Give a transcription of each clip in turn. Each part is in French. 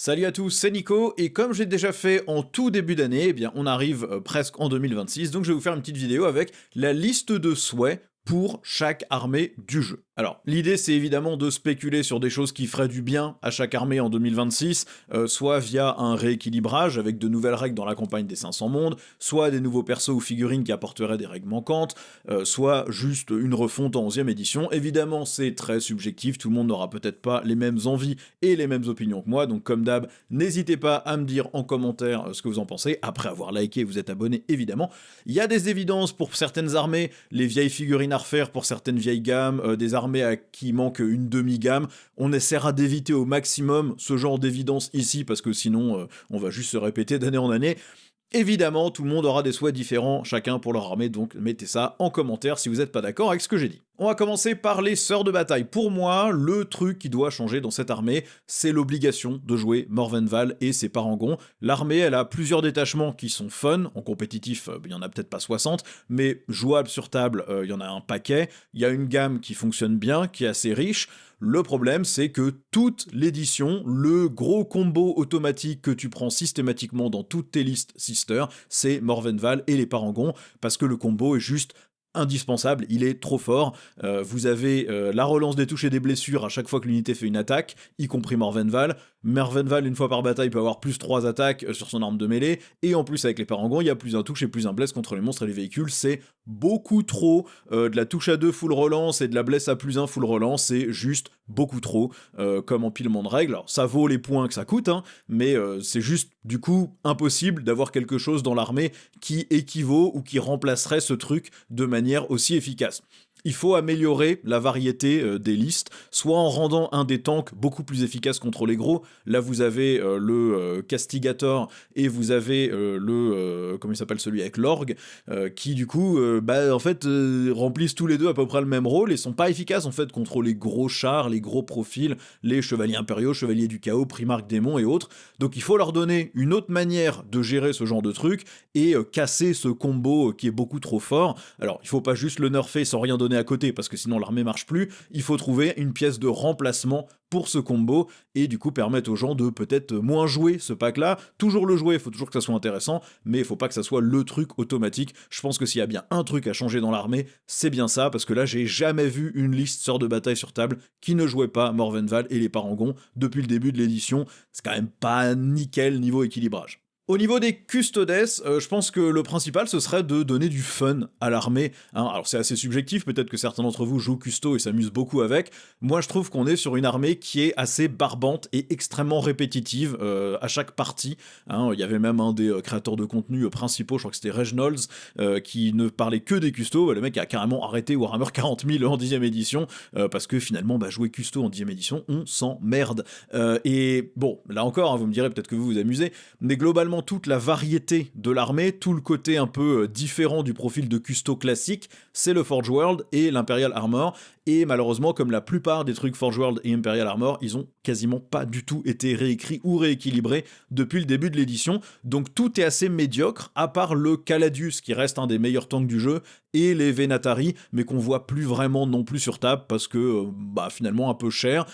Salut à tous, c'est Nico, et comme j'ai déjà fait en tout début d'année, eh bien on arrive presque en 2026, donc je vais vous faire une petite vidéo avec la liste de souhaits pour chaque armée du jeu. Alors, l'idée c'est évidemment de spéculer sur des choses qui feraient du bien à chaque armée en 2026, soit via un rééquilibrage avec de nouvelles règles dans la campagne des 500 mondes, soit des nouveaux persos ou figurines qui apporteraient des règles manquantes, soit juste une refonte en 11e édition. Évidemment c'est très subjectif, tout le monde n'aura peut-être pas les mêmes envies et les mêmes opinions que moi, donc comme d'hab, n'hésitez pas à me dire en commentaire ce que vous en pensez, après avoir liké et vous êtes abonné évidemment. Il y a des évidences pour certaines armées, les vieilles figurines à refaire pour certaines vieilles gammes, des armées à qui manque une demi-gamme, on essaiera d'éviter au maximum ce genre d'évidence ici, parce que sinon on va juste se répéter d'année en année. Évidemment, tout le monde aura des souhaits différents, chacun pour leur armée, donc mettez ça en commentaire si vous n'êtes pas d'accord avec ce que j'ai dit. On va commencer par les sœurs de bataille. Pour moi, le truc qui doit changer dans cette armée, c'est l'obligation de jouer Morvenval et ses parangons. L'armée, elle a plusieurs détachements qui sont fun, en compétitif, il y en a peut-être pas 60, mais jouable sur table, il y en a un paquet. Il y a une gamme qui fonctionne bien, qui est assez riche. Le problème, c'est que toute l'édition, le gros combo automatique que tu prends systématiquement dans toutes tes listes Sister, c'est Morvenval et les parangons, parce que le combo est juste indispensable, il est trop fort. Vous avez la relance des touches et des blessures à chaque fois que l'unité fait une attaque, y compris Morvenval. Morvenval, une fois par bataille, peut avoir plus 3 attaques sur son arme de mêlée, et en plus avec les parangons, il y a plus un touche et plus un bless contre les monstres et les véhicules, c'est beaucoup trop. De la touche à 2 full relance et de la bless à plus 1 full relance, c'est juste beaucoup trop, comme empilement de règles. Alors ça vaut les points que ça coûte, hein, mais c'est juste du coup impossible d'avoir quelque chose dans l'armée qui équivaut ou qui remplacerait ce truc de manière aussi efficace. Il faut améliorer la variété des listes, soit en rendant un des tanks beaucoup plus efficace contre les gros. Là, vous avez le Castigator et vous avez comment il s'appelle, celui avec l'orgue, qui du coup, en fait, remplissent tous les deux à peu près le même rôle et sont pas efficaces en fait contre les gros chars, les gros profils, les chevaliers impériaux, chevaliers du chaos, primarques démons et autres. Donc il faut leur donner une autre manière de gérer ce genre de truc et casser ce combo qui est beaucoup trop fort. Alors, il faut pas juste le nerfer sans rien donner à côté, parce que sinon l'armée marche plus, il faut trouver une pièce de remplacement pour ce combo, et du coup permettre aux gens de peut-être moins jouer ce pack-là, toujours le jouer, il faut toujours que ça soit intéressant, mais il faut pas que ça soit le truc automatique. Je pense que s'il y a bien un truc à changer dans l'armée, c'est bien ça, parce que là j'ai jamais vu une liste sœur de bataille sur table qui ne jouait pas Morvenval et les parangons depuis le début de l'édition, c'est quand même pas nickel niveau équilibrage. Au niveau des custodes, je pense que le principal ce serait de donner du fun à l'armée, hein. Alors c'est assez subjectif, peut-être que certains d'entre vous jouent custo et s'amusent beaucoup avec. Moi je trouve qu'on est sur une armée qui est assez barbante et extrêmement répétitive à chaque partie, hein. Il y avait même un des créateurs de contenu principaux, je crois que c'était Reginolds, qui ne parlait que des custos. Le mec a carrément arrêté Warhammer 40 000 en 10ème édition, parce que finalement jouer custo en 10ème édition, on s'emmerde. Et bon, là encore, hein, vous me direz peut-être que vous vous amusez, mais globalement toute la variété de l'armée, tout le côté un peu différent du profil de custo classique, c'est le Forge World et l'Imperial Armor, et malheureusement, comme la plupart des trucs Forge World et Imperial Armor, ils ont quasiment pas du tout été réécrits ou rééquilibrés depuis le début de l'édition, donc tout est assez médiocre, à part le Caladius, qui reste un des meilleurs tanks du jeu, et les Venatari, mais qu'on voit plus vraiment non plus sur table, parce que, finalement un peu cher.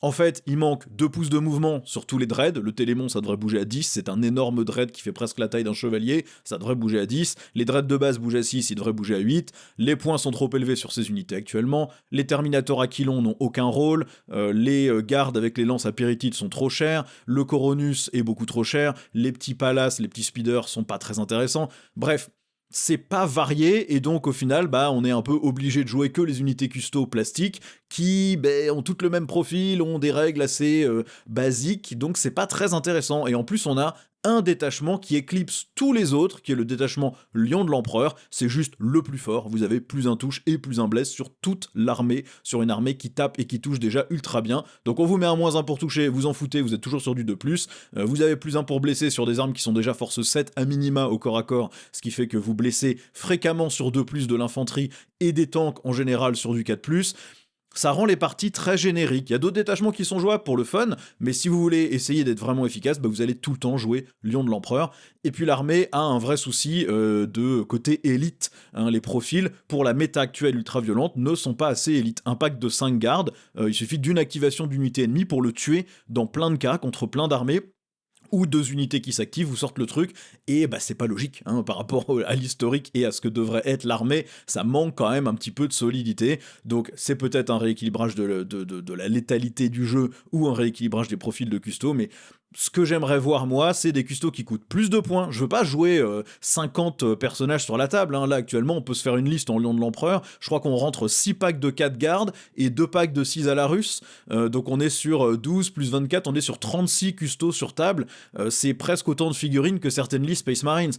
En fait, il manque 2 pouces de mouvement sur tous les dreads. Le Télémon, ça devrait bouger à 10. C'est un énorme dread qui fait presque la taille d'un chevalier. Ça devrait bouger à 10. Les dreads de base bougent à 6. Ils devraient bouger à 8. Les points sont trop élevés sur ces unités actuellement. Les Terminators Aquilon n'ont aucun rôle. Les gardes avec les lances à pyritide sont trop chers. Le Coronus est beaucoup trop cher. Les petits palaces, les petits speeders sont pas très intéressants. Bref, c'est pas varié, et donc au final, on est un peu obligé de jouer que les unités custo plastiques, qui ont toutes le même profil, ont des règles assez basiques, donc c'est pas très intéressant, et en plus on a un détachement qui éclipse tous les autres, qui est le détachement Lion de l'Empereur, c'est juste le plus fort, vous avez plus un touche et plus un bless sur toute l'armée, sur une armée qui tape et qui touche déjà ultra bien, donc on vous met un -1 pour toucher, vous en foutez, vous êtes toujours sur du 2+, vous avez +1 pour blesser sur des armes qui sont déjà force 7 à minima au corps à corps, ce qui fait que vous blessez fréquemment sur 2+, de l'infanterie et des tanks en général sur du 4+, Ça rend les parties très génériques. Il y a d'autres détachements qui sont jouables pour le fun, mais si vous voulez essayer d'être vraiment efficace, bah vous allez tout le temps jouer Lion de l'Empereur. Et puis l'armée a un vrai souci de côté élite. Hein. Les profils, pour la méta actuelle ultra-violente, ne sont pas assez élites. Un pack de 5 gardes, il suffit d'une activation d'unité ennemie pour le tuer dans plein de cas, contre plein d'armées, ou 2 unités qui s'activent, vous sortent le truc, et bah c'est pas logique, hein, par rapport à l'historique et à ce que devrait être l'armée, ça manque quand même un petit peu de solidité, donc c'est peut-être un rééquilibrage de la létalité du jeu, ou un rééquilibrage des profils de custo, mais ce que j'aimerais voir moi, c'est des custos qui coûtent plus de points. Je veux pas jouer 50 personnages sur la table, hein. Là actuellement on peut se faire une liste en Lion de l'Empereur, je crois qu'on rentre 6 packs de 4 gardes, et 2 packs de 6 à la russe, donc on est sur 12 plus 24, on est sur 36 custos sur table, c'est presque autant de figurines que certaines listes Space Marines.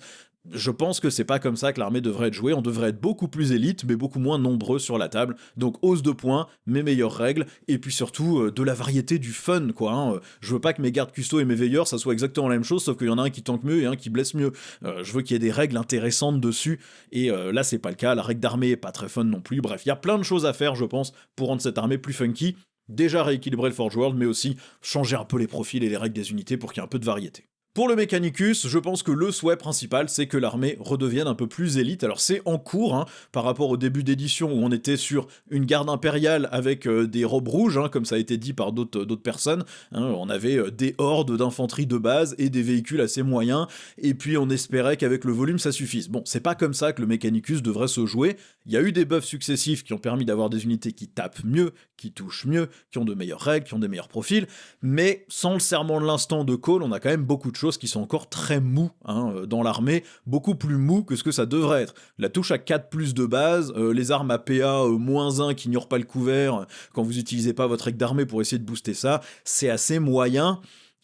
Je pense que c'est pas comme ça que l'armée devrait être jouée, on devrait être beaucoup plus élite, mais beaucoup moins nombreux sur la table, donc hausse de points, mes meilleures règles, et puis surtout de la variété du fun, quoi. Hein. Je veux pas que mes gardes custo et mes veilleurs, ça soit exactement la même chose, sauf qu'il y en a un qui tank mieux et un qui blesse mieux. Je veux qu'il y ait des règles intéressantes dessus, et là c'est pas le cas, la règle d'armée est pas très fun non plus, bref, il y a plein de choses à faire, je pense, pour rendre cette armée plus funky, déjà rééquilibrer le Forge World, mais aussi changer un peu les profils et les règles des unités pour qu'il y ait un peu de variété. Pour le Mechanicus, je pense que le souhait principal, c'est que l'armée redevienne un peu plus élite. Alors c'est en cours, hein, par rapport au début d'édition où on était sur une garde impériale avec des robes rouges, hein, comme ça a été dit par d'autres personnes. Hein, on avait des hordes d'infanterie de base et des véhicules assez moyens, et puis on espérait qu'avec le volume ça suffise. Bon, c'est pas comme ça que le Mechanicus devrait se jouer. Il y a eu des buffs successifs qui ont permis d'avoir des unités qui tapent mieux, qui touchent mieux, qui ont de meilleures règles, qui ont des meilleurs profils, mais sans le serment de l'instant de Cole, on a quand même beaucoup de choses qui sont encore très mous, hein, dans l'armée, beaucoup plus mous que ce que ça devrait être. La touche à 4 plus de base, les armes à PA -1 qui ignorent pas le couvert quand vous utilisez pas votre règle d'armée pour essayer de booster ça, c'est assez moyen.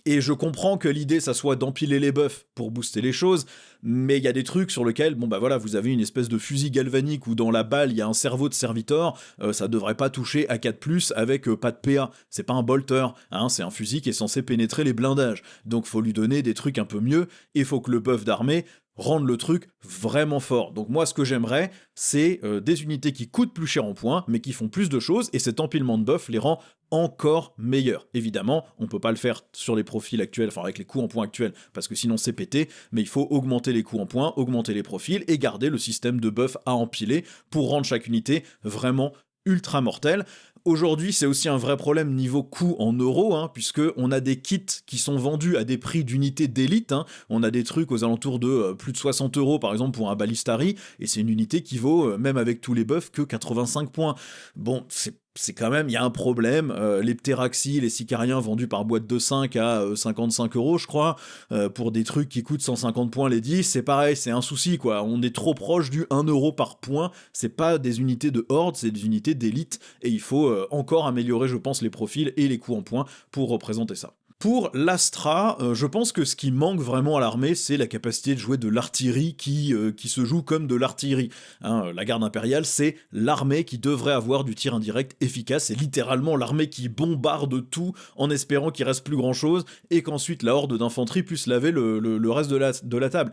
Et je comprends que l'idée, ça soit d'empiler les buffs pour booster les choses, mais il y a des trucs sur lesquels, bon bah voilà, vous avez une espèce de fusil galvanique où dans la balle, il y a un cerveau de servitor, ça devrait pas toucher à 4+, avec pas de PA. C'est pas un bolter, hein, c'est un fusil qui est censé pénétrer les blindages. Donc faut lui donner des trucs un peu mieux, et faut que le buff d'armée rendre le truc vraiment fort. Donc moi, ce que j'aimerais, c'est des unités qui coûtent plus cher en points, mais qui font plus de choses, et cet empilement de buffs les rend encore meilleurs. Évidemment, on peut pas le faire sur les profils actuels, enfin avec les coûts en points actuels, parce que sinon c'est pété, mais il faut augmenter les coûts en points, augmenter les profils, et garder le système de buff à empiler, pour rendre chaque unité vraiment ultra mortelle. Aujourd'hui, c'est aussi un vrai problème niveau coût en euros, hein, puisque on a des kits qui sont vendus à des prix d'unités d'élite. Hein. On a des trucs aux alentours de plus de 60 euros, par exemple, pour un Ballistari, et c'est une unité qui vaut, même avec tous les buffs, que 85 points. Bon, c'est quand même, il y a un problème. Les Pteraxi, les Sicariens vendus par boîte de 5 à 55 euros, je crois, pour des trucs qui coûtent 150 points les 10, c'est pareil, c'est un souci, quoi. On est trop proche du 1 euro par point. C'est pas des unités de horde, c'est des unités d'élite, et il faut encore améliorer, je pense, les profils et les coûts en points pour représenter ça. Pour l'Astra, je pense que ce qui manque vraiment à l'armée, c'est la capacité de jouer de l'artillerie qui se joue comme de l'artillerie. Hein, la garde impériale, c'est l'armée qui devrait avoir du tir indirect efficace, c'est littéralement l'armée qui bombarde tout en espérant qu'il reste plus grand chose, et qu'ensuite la horde d'infanterie puisse laver le reste de la table.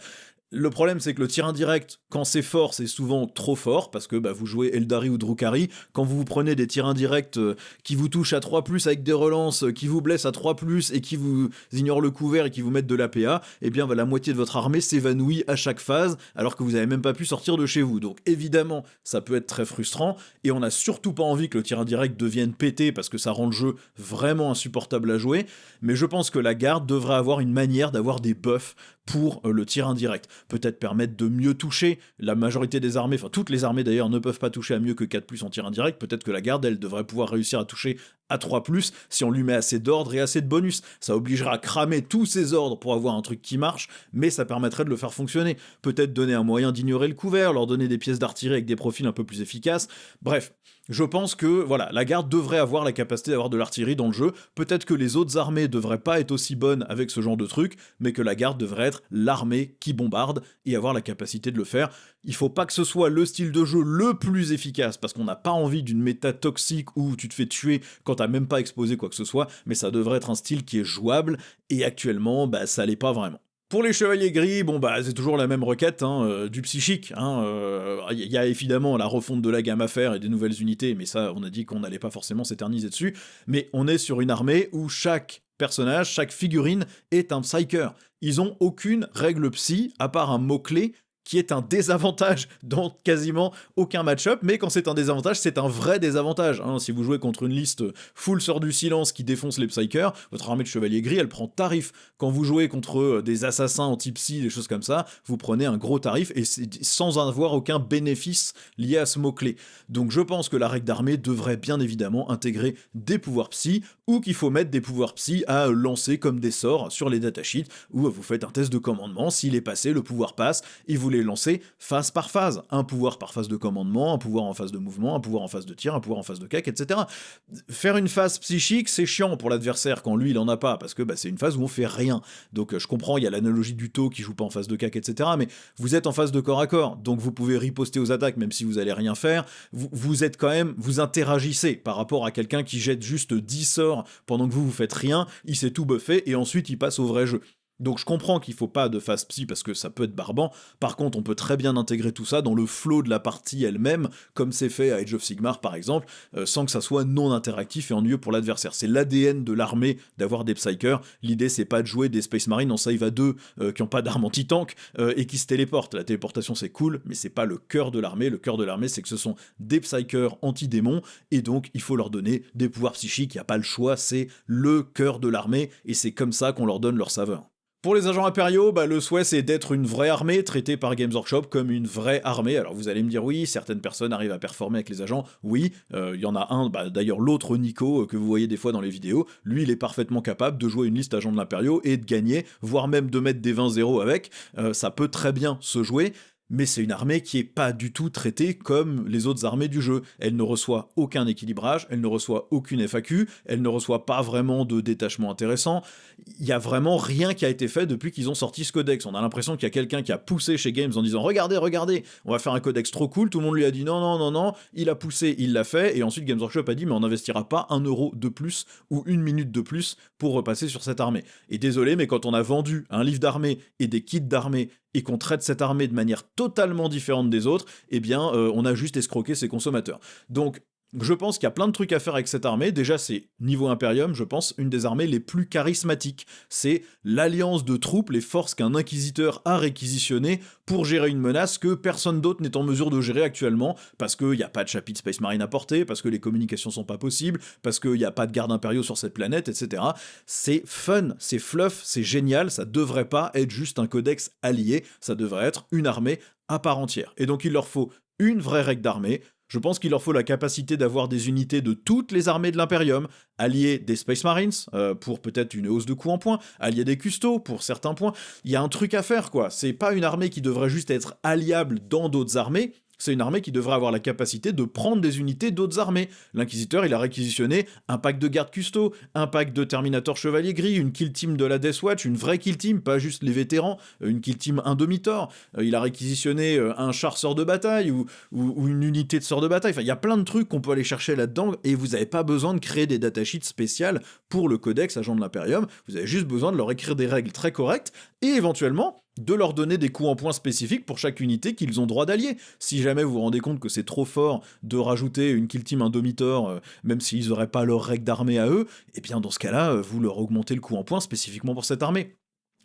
Le problème, c'est que le tir indirect, quand c'est fort, c'est souvent trop fort, parce que bah, vous jouez Eldari ou Drukhari. Quand vous prenez des tirs indirects qui vous touchent à 3+, avec des relances, qui vous blessent à 3+, et qui vous ignorent le couvert et qui vous mettent de l'APA, eh bien bah, la moitié de votre armée s'évanouit à chaque phase, alors que vous n'avez même pas pu sortir de chez vous. Donc évidemment, ça peut être très frustrant, et on n'a surtout pas envie que le tir indirect devienne pété, parce que ça rend le jeu vraiment insupportable à jouer, mais je pense que la garde devrait avoir une manière d'avoir des buffs pour le tir indirect. Peut-être permettre de mieux toucher. La majorité des armées, enfin toutes les armées d'ailleurs, ne peuvent pas toucher à mieux que 4+ en tir indirect. Peut-être que la garde, elle, devrait pouvoir réussir à toucher à 3+, si on lui met assez d'ordre et assez de bonus. Ça obligera à cramer tous ses ordres pour avoir un truc qui marche, mais ça permettrait de le faire fonctionner. Peut-être donner un moyen d'ignorer le couvert, leur donner des pièces d'artillerie avec des profils un peu plus efficaces. Bref, je pense que voilà, la garde devrait avoir la capacité d'avoir de l'artillerie dans le jeu. Peut-être que les autres armées devraient pas être aussi bonnes avec ce genre de truc, mais que la garde devrait être l'armée qui bombarde et avoir la capacité de le faire. Il faut pas que ce soit le style de jeu le plus efficace, parce qu'on n'a pas envie d'une méta toxique où tu te fais tuer quand t'as même pas exposé quoi que ce soit, mais ça devrait être un style qui est jouable, et actuellement, bah ça l'est pas vraiment. Pour les chevaliers gris, bon bah c'est toujours la même requête, hein, du psychique. Hein, il y a évidemment la refonte de la gamme à faire et des nouvelles unités, mais ça on a dit qu'on n'allait pas forcément s'éterniser dessus. Mais on est sur une armée où chaque personnage, chaque figurine est un psyker. Ils ont aucune règle psy, à part un mot-clé qui est un désavantage dans quasiment aucun match-up, mais quand c'est un désavantage, c'est un vrai désavantage. Hein. Si vous jouez contre une liste full sort du silence qui défonce les psychers, votre armée de chevaliers gris, elle prend tarif. Quand vous jouez contre des assassins anti-psy, des choses comme ça, vous prenez un gros tarif, et c'est sans avoir aucun bénéfice lié à ce mot-clé. Donc je pense que la règle d'armée devrait bien évidemment intégrer des pouvoirs psy, ou qu'il faut mettre des pouvoirs psy à lancer comme des sorts sur les datasheets, où vous faites un test de commandement, s'il est passé, le pouvoir passe, et vous les lancez phase par phase. Un pouvoir par phase de commandement, un pouvoir en phase de mouvement, un pouvoir en phase de tir, un pouvoir en phase de cac, etc. Faire une phase psychique, c'est chiant pour l'adversaire quand lui il en a pas, parce que c'est une phase où on fait rien. Donc je comprends, il y a l'analogie du taux qui joue pas en phase de cac, etc. Mais vous êtes en phase de corps à corps, donc vous pouvez riposter aux attaques même si vous allez rien faire. Vous êtes quand même, vous interagissez par rapport à quelqu'un qui jette juste 10 sorts pendant que vous faites rien, il s'est tout buffé et ensuite il passe au vrai jeu. Donc je comprends qu'il faut pas de phase psy parce que ça peut être barbant, par contre on peut très bien intégrer tout ça dans le flow de la partie elle-même, comme c'est fait à Age of Sigmar par exemple, sans que ça soit non interactif et ennuyeux pour l'adversaire. C'est l'ADN de l'armée d'avoir des psychers, l'idée c'est pas de jouer des Space Marines en save à 2 qui ont pas d'armes anti-tank et qui se téléportent. La téléportation c'est cool, mais c'est pas le cœur de l'armée. Le cœur de l'armée c'est que ce sont des psychers anti-démons, et donc il faut leur donner des pouvoirs psychiques, il n'y a pas le choix, c'est le cœur de l'armée, et c'est comme ça qu'on leur donne leur saveur. Pour les agents impériaux, le souhait c'est d'être une vraie armée, traitée par Games Workshop comme une vraie armée. Alors vous allez me dire oui, certaines personnes arrivent à performer avec les agents, oui, il y en a un, d'ailleurs l'autre Nico que vous voyez des fois dans les vidéos, lui il est parfaitement capable de jouer une liste agents de l'impériaux et de gagner, voire même de mettre des 20-0 avec, ça peut très bien se jouer. Mais c'est une armée qui est pas du tout traitée comme les autres armées du jeu. Elle ne reçoit aucun équilibrage, elle ne reçoit aucune FAQ, elle ne reçoit pas vraiment de détachement intéressant. Il y a vraiment rien qui a été fait depuis qu'ils ont sorti ce codex. On a l'impression qu'il y a quelqu'un qui a poussé chez Games en disant regardez, regardez, on va faire un codex trop cool. Tout le monde lui a dit non, non, non, non. Il a poussé, il l'a fait, et ensuite Games Workshop a dit mais on n'investira pas 1 € de plus ou 1 minute de plus pour repasser sur cette armée. Et désolé, mais quand on a vendu un livre d'armée et des kits d'armée et qu'on traite cette armée de manière totalement différente des autres, eh bien, on a juste escroqué ses consommateurs. Donc, je pense qu'il y a plein de trucs à faire avec cette armée. Déjà, c'est, niveau Imperium, je pense, une des armées les plus charismatiques. C'est l'alliance de troupes, les forces qu'un inquisiteur a réquisitionnées pour gérer une menace que personne d'autre n'est en mesure de gérer actuellement, parce qu'il n'y a pas de chapitre Space Marine à porter, parce que les communications sont pas possibles, parce qu'il n'y a pas de gardes impériaux sur cette planète, etc. C'est fun, c'est fluff, c'est génial, ça devrait pas être juste un codex allié, ça devrait être une armée à part entière. Et donc il leur faut une vraie règle d'armée. Je pense qu'il leur faut la capacité d'avoir des unités de toutes les armées de l'Imperium, allier des Space Marines, pour peut-être une hausse de coût en points, allier des custos pour certains points. Il y a un truc à faire, quoi. C'est pas une armée qui devrait juste être alliable dans d'autres armées, c'est une armée qui devrait avoir la capacité de prendre des unités d'autres armées. L'Inquisiteur, il a réquisitionné un pack de gardes custo, un pack de Terminator Chevalier Gris, une kill team de la Death Watch, une vraie kill team, pas juste les vétérans, une kill team Indomitor. Il a réquisitionné un char sort de bataille ou une unité de sort de bataille. Enfin, il y a plein de trucs qu'on peut aller chercher là-dedans, et vous n'avez pas besoin de créer des datasheets spéciales pour le codex agent de l'Imperium. Vous avez juste besoin de leur écrire des règles très correctes et éventuellement de leur donner des coups en points spécifiques pour chaque unité qu'ils ont droit d'allier. Si jamais vous vous rendez compte que c'est trop fort de rajouter une kill team Indomitor, même s'ils n'auraient pas leur règle d'armée à eux, et bien dans ce cas-là, vous leur augmentez le coup en points spécifiquement pour cette armée.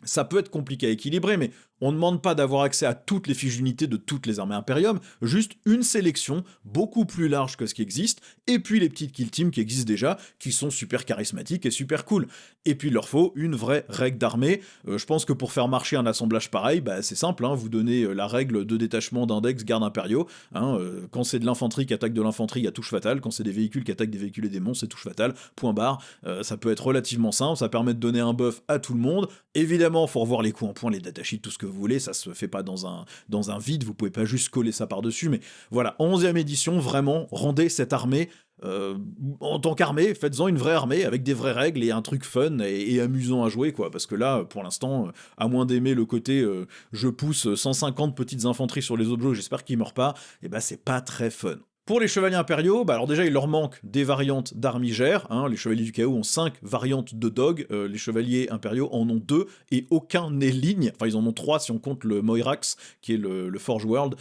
Ça peut être compliqué à équilibrer, mais on ne demande pas d'avoir accès à toutes les fiches d'unités de toutes les armées Imperium, juste une sélection beaucoup plus large que ce qui existe, et puis les petites kill teams qui existent déjà, qui sont super charismatiques et super cool. Et puis il leur faut une vraie règle d'armée. Je pense que pour faire marcher un assemblage pareil, c'est simple, vous donnez la règle de détachement d'index gardes impériaux. Quand c'est de l'infanterie qui attaque de l'infanterie, il y a touche fatale. Quand c'est des véhicules qui attaquent des véhicules et des monstres, c'est touche fatale. Point barre. Ça peut être relativement simple, ça permet de donner un buff à tout le monde. Évidemment, faut revoir les coups en points, les datasheets, tout ce que vous voulez, ça se fait pas dans un vide, vous pouvez pas juste coller ça par-dessus, mais voilà, 11e édition, vraiment, rendez cette armée, en tant qu'armée, faites-en une vraie armée, avec des vraies règles et un truc fun et amusant à jouer, quoi, parce que là, pour l'instant, à moins d'aimer le côté je pousse 150 petites infanteries sur les objets, j'espère qu'ils meurent pas, et c'est pas très fun. Pour les chevaliers impériaux, bah alors déjà il leur manque des variantes d'armigères, hein, les chevaliers du chaos ont 5 variantes de dog, les chevaliers impériaux en ont 2 et aucun n'est ligne, enfin ils en ont 3 si on compte le Moirax qui est le Forge World,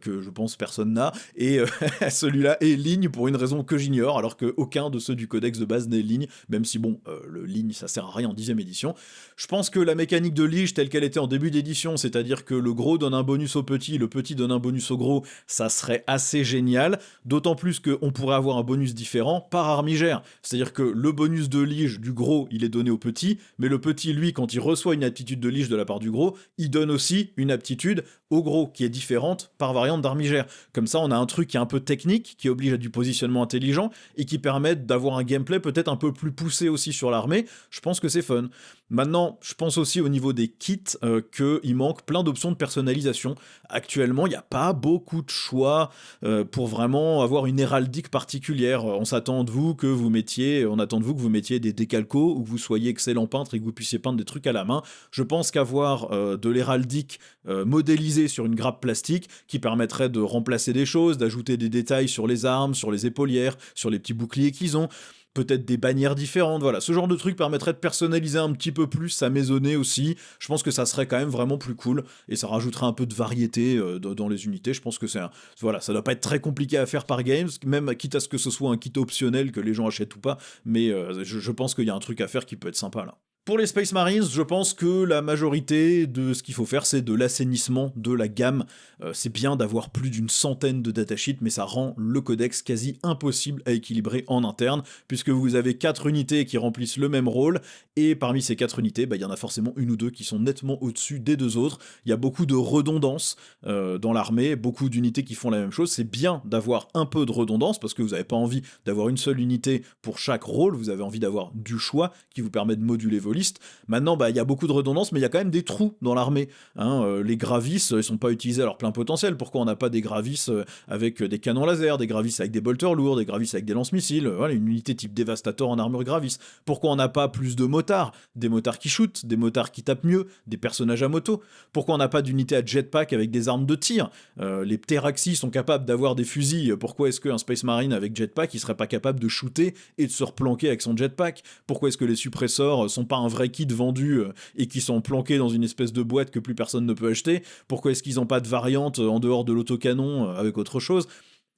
que je pense personne n'a, et celui-là est ligne pour une raison que j'ignore, alors qu'aucun de ceux du codex de base n'est ligne, même si bon, le ligne ça sert à rien en 10ème édition. Je pense que la mécanique de Lige telle qu'elle était en début d'édition, c'est-à-dire que le gros donne un bonus au petit, le petit donne un bonus au gros, ça serait assez génial. D'autant plus qu'on pourrait avoir un bonus différent par armigère. C'est-à-dire que le bonus de lige du gros, il est donné au petit, mais le petit, lui, quand il reçoit une aptitude de lige de la part du gros, il donne aussi une aptitude au gros, qui est différente par variante d'armigère. Comme ça, on a un truc qui est un peu technique, qui oblige à du positionnement intelligent, et qui permet d'avoir un gameplay peut-être un peu plus poussé aussi sur l'armée. Je pense que c'est fun. Maintenant, je pense aussi au niveau des kits qu'il manque plein d'options de personnalisation. Actuellement, il n'y a pas beaucoup de choix pour vraiment avoir une héraldique particulière. On attend de vous que vous mettiez des décalcos ou que vous soyez excellent peintre et que vous puissiez peindre des trucs à la main. Je pense qu'avoir de l'héraldique modélisée sur une grappe plastique qui permettrait de remplacer des choses, d'ajouter des détails sur les armes, sur les épaulières, sur les petits boucliers qu'ils ont, peut-être des bannières différentes, voilà. Ce genre de truc permettrait de personnaliser un petit peu plus sa maisonnée aussi. Je pense que ça serait quand même vraiment plus cool, et ça rajouterait un peu de variété dans les unités. Je pense que voilà, ça doit pas être très compliqué à faire par Games, même quitte à ce que ce soit un kit optionnel que les gens achètent ou pas, mais je pense qu'il y a un truc à faire qui peut être sympa là. Pour les Space Marines, je pense que la majorité de ce qu'il faut faire, c'est de l'assainissement de la gamme. C'est bien d'avoir plus d'une centaine de datasheets, mais ça rend le codex quasi impossible à équilibrer en interne, puisque vous avez 4 unités qui remplissent le même rôle, et parmi ces 4 unités, il y en a forcément une ou deux qui sont nettement au-dessus des deux autres. Il y a beaucoup de redondance dans l'armée, beaucoup d'unités qui font la même chose. C'est bien d'avoir un peu de redondance, parce que vous n'avez pas envie d'avoir une seule unité pour chaque rôle, vous avez envie d'avoir du choix qui vous permet de moduler vos listes. Maintenant, il y a beaucoup de redondance, mais il y a quand même des trous dans l'armée. Hein. Les Gravis, ils sont pas utilisés à leur plein potentiel. Pourquoi on n'a pas des Gravis avec des canons laser, des Gravis avec des bolters lourds, des Gravis avec des lance-missiles, voilà, une unité type Devastator en armure Gravis. Pourquoi on n'a pas plus de motards, des motards qui shootent, des motards qui tapent mieux, des personnages à moto? Pourquoi on n'a pas d'unité à jetpack avec des armes de tir? Les Pteraxis sont capables d'avoir des fusils. Pourquoi est-ce qu'un Space Marine avec jetpack, il serait pas capable de shooter et de se replanquer avec son jetpack? Pourquoi est-ce que les suppresseurs sont pas un vrai kit vendu et qui sont planqués dans une espèce de boîte que plus personne ne peut acheter? Pourquoi est-ce qu'ils n'ont pas de variante en dehors de l'autocanon avec autre chose?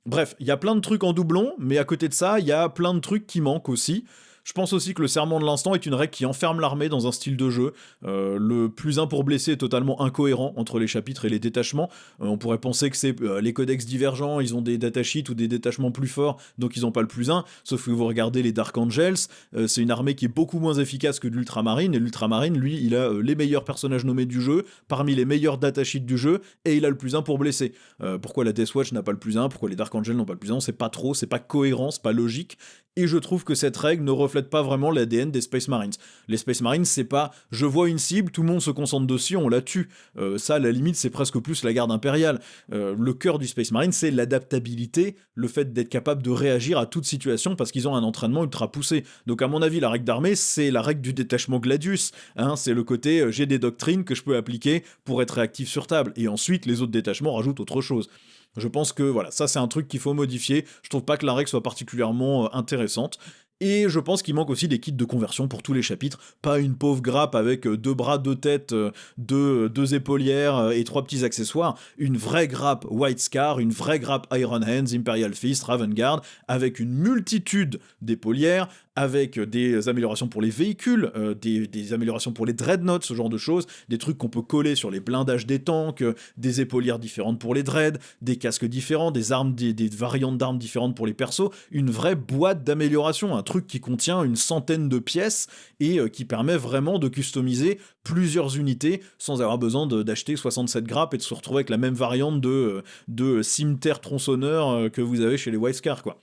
Bref, il y a plein de trucs en doublon, mais à côté de ça, il y a plein de trucs qui manquent aussi. Je pense aussi que le serment de l'instant est une règle qui enferme l'armée dans un style de jeu. Le plus 1 pour blesser est totalement incohérent entre les chapitres et les détachements. On pourrait penser que c'est les codex divergents, ils ont des datasheets ou des détachements plus forts, donc ils n'ont pas le plus 1. Sauf que vous regardez les Dark Angels, c'est une armée qui est beaucoup moins efficace que de l'Ultramarine, et l'Ultramarine, lui, il a les meilleurs personnages nommés du jeu, parmi les meilleurs datasheets du jeu, et il a le plus 1 pour blesser. Pourquoi la Deathwatch n'a pas le plus 1, pourquoi les Dark Angels n'ont pas le plus 1, on sait pas trop, c'est pas cohérent, c'est pas logique. Et je trouve que cette règle ne reflète pas vraiment l'ADN des Space Marines. Les Space Marines, c'est pas je vois une cible, tout le monde se concentre dessus, on la tue. Ça, à la limite, c'est presque plus la garde impériale. Le cœur du Space Marine, c'est l'adaptabilité, le fait d'être capable de réagir à toute situation parce qu'ils ont un entraînement ultra poussé. Donc, à mon avis, la règle d'armée, c'est la règle du détachement Gladius. Hein, c'est le côté j'ai des doctrines que je peux appliquer pour être réactif sur table. Et ensuite, les autres détachements rajoutent autre chose. Je pense que voilà, ça c'est un truc qu'il faut modifier. Je trouve pas que la règle soit particulièrement intéressante. Et je pense qu'il manque aussi des kits de conversion pour tous les chapitres. Pas une pauvre grappe avec 2 bras, 2 têtes, 2 épaulières et 3 petits accessoires. Une vraie grappe White Scar, une vraie grappe Iron Hands, Imperial Fist, Raven Guard, avec une multitude d'épaulières, avec des améliorations pour les véhicules, des améliorations pour les dreadnoughts, ce genre de choses, des trucs qu'on peut coller sur les blindages des tanks, des épaulières différentes pour les dreads, des casques différents, des armes, des variantes d'armes différentes pour les persos, une vraie boîte d'amélioration, un truc qui contient une centaine de pièces et qui permet vraiment de customiser plusieurs unités sans avoir besoin d'acheter 67 grappes et de se retrouver avec la même variante de cimetière tronçonneur que vous avez chez les Wisecar, quoi.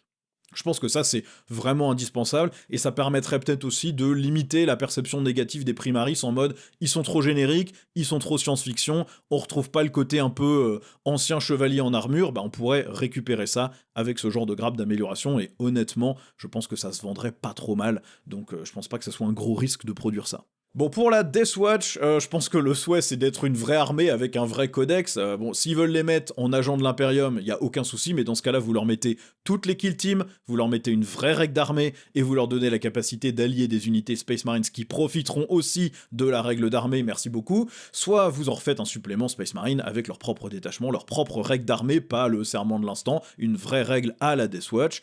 Je pense que ça, c'est vraiment indispensable, et ça permettrait peut-être aussi de limiter la perception négative des Primaris en mode ils sont trop génériques, ils sont trop science-fiction, on retrouve pas le côté un peu ancien chevalier en armure. On pourrait récupérer ça avec ce genre de grappe d'amélioration, et honnêtement, je pense que ça se vendrait pas trop mal, donc je pense pas que ça soit un gros risque de produire ça. Bon, pour la Death Watch, je pense que le souhait c'est d'être une vraie armée avec un vrai codex. Bon, s'ils veulent les mettre en agents de l'Imperium, il y a aucun souci, mais dans ce cas-là, vous leur mettez toutes les kill teams, vous leur mettez une vraie règle d'armée, et vous leur donnez la capacité d'allier des unités Space Marines qui profiteront aussi de la règle d'armée, merci beaucoup. Soit vous en refaites un supplément Space Marine avec leur propre détachement, leur propre règle d'armée, pas le serment de l'instant, une vraie règle à la Death Watch.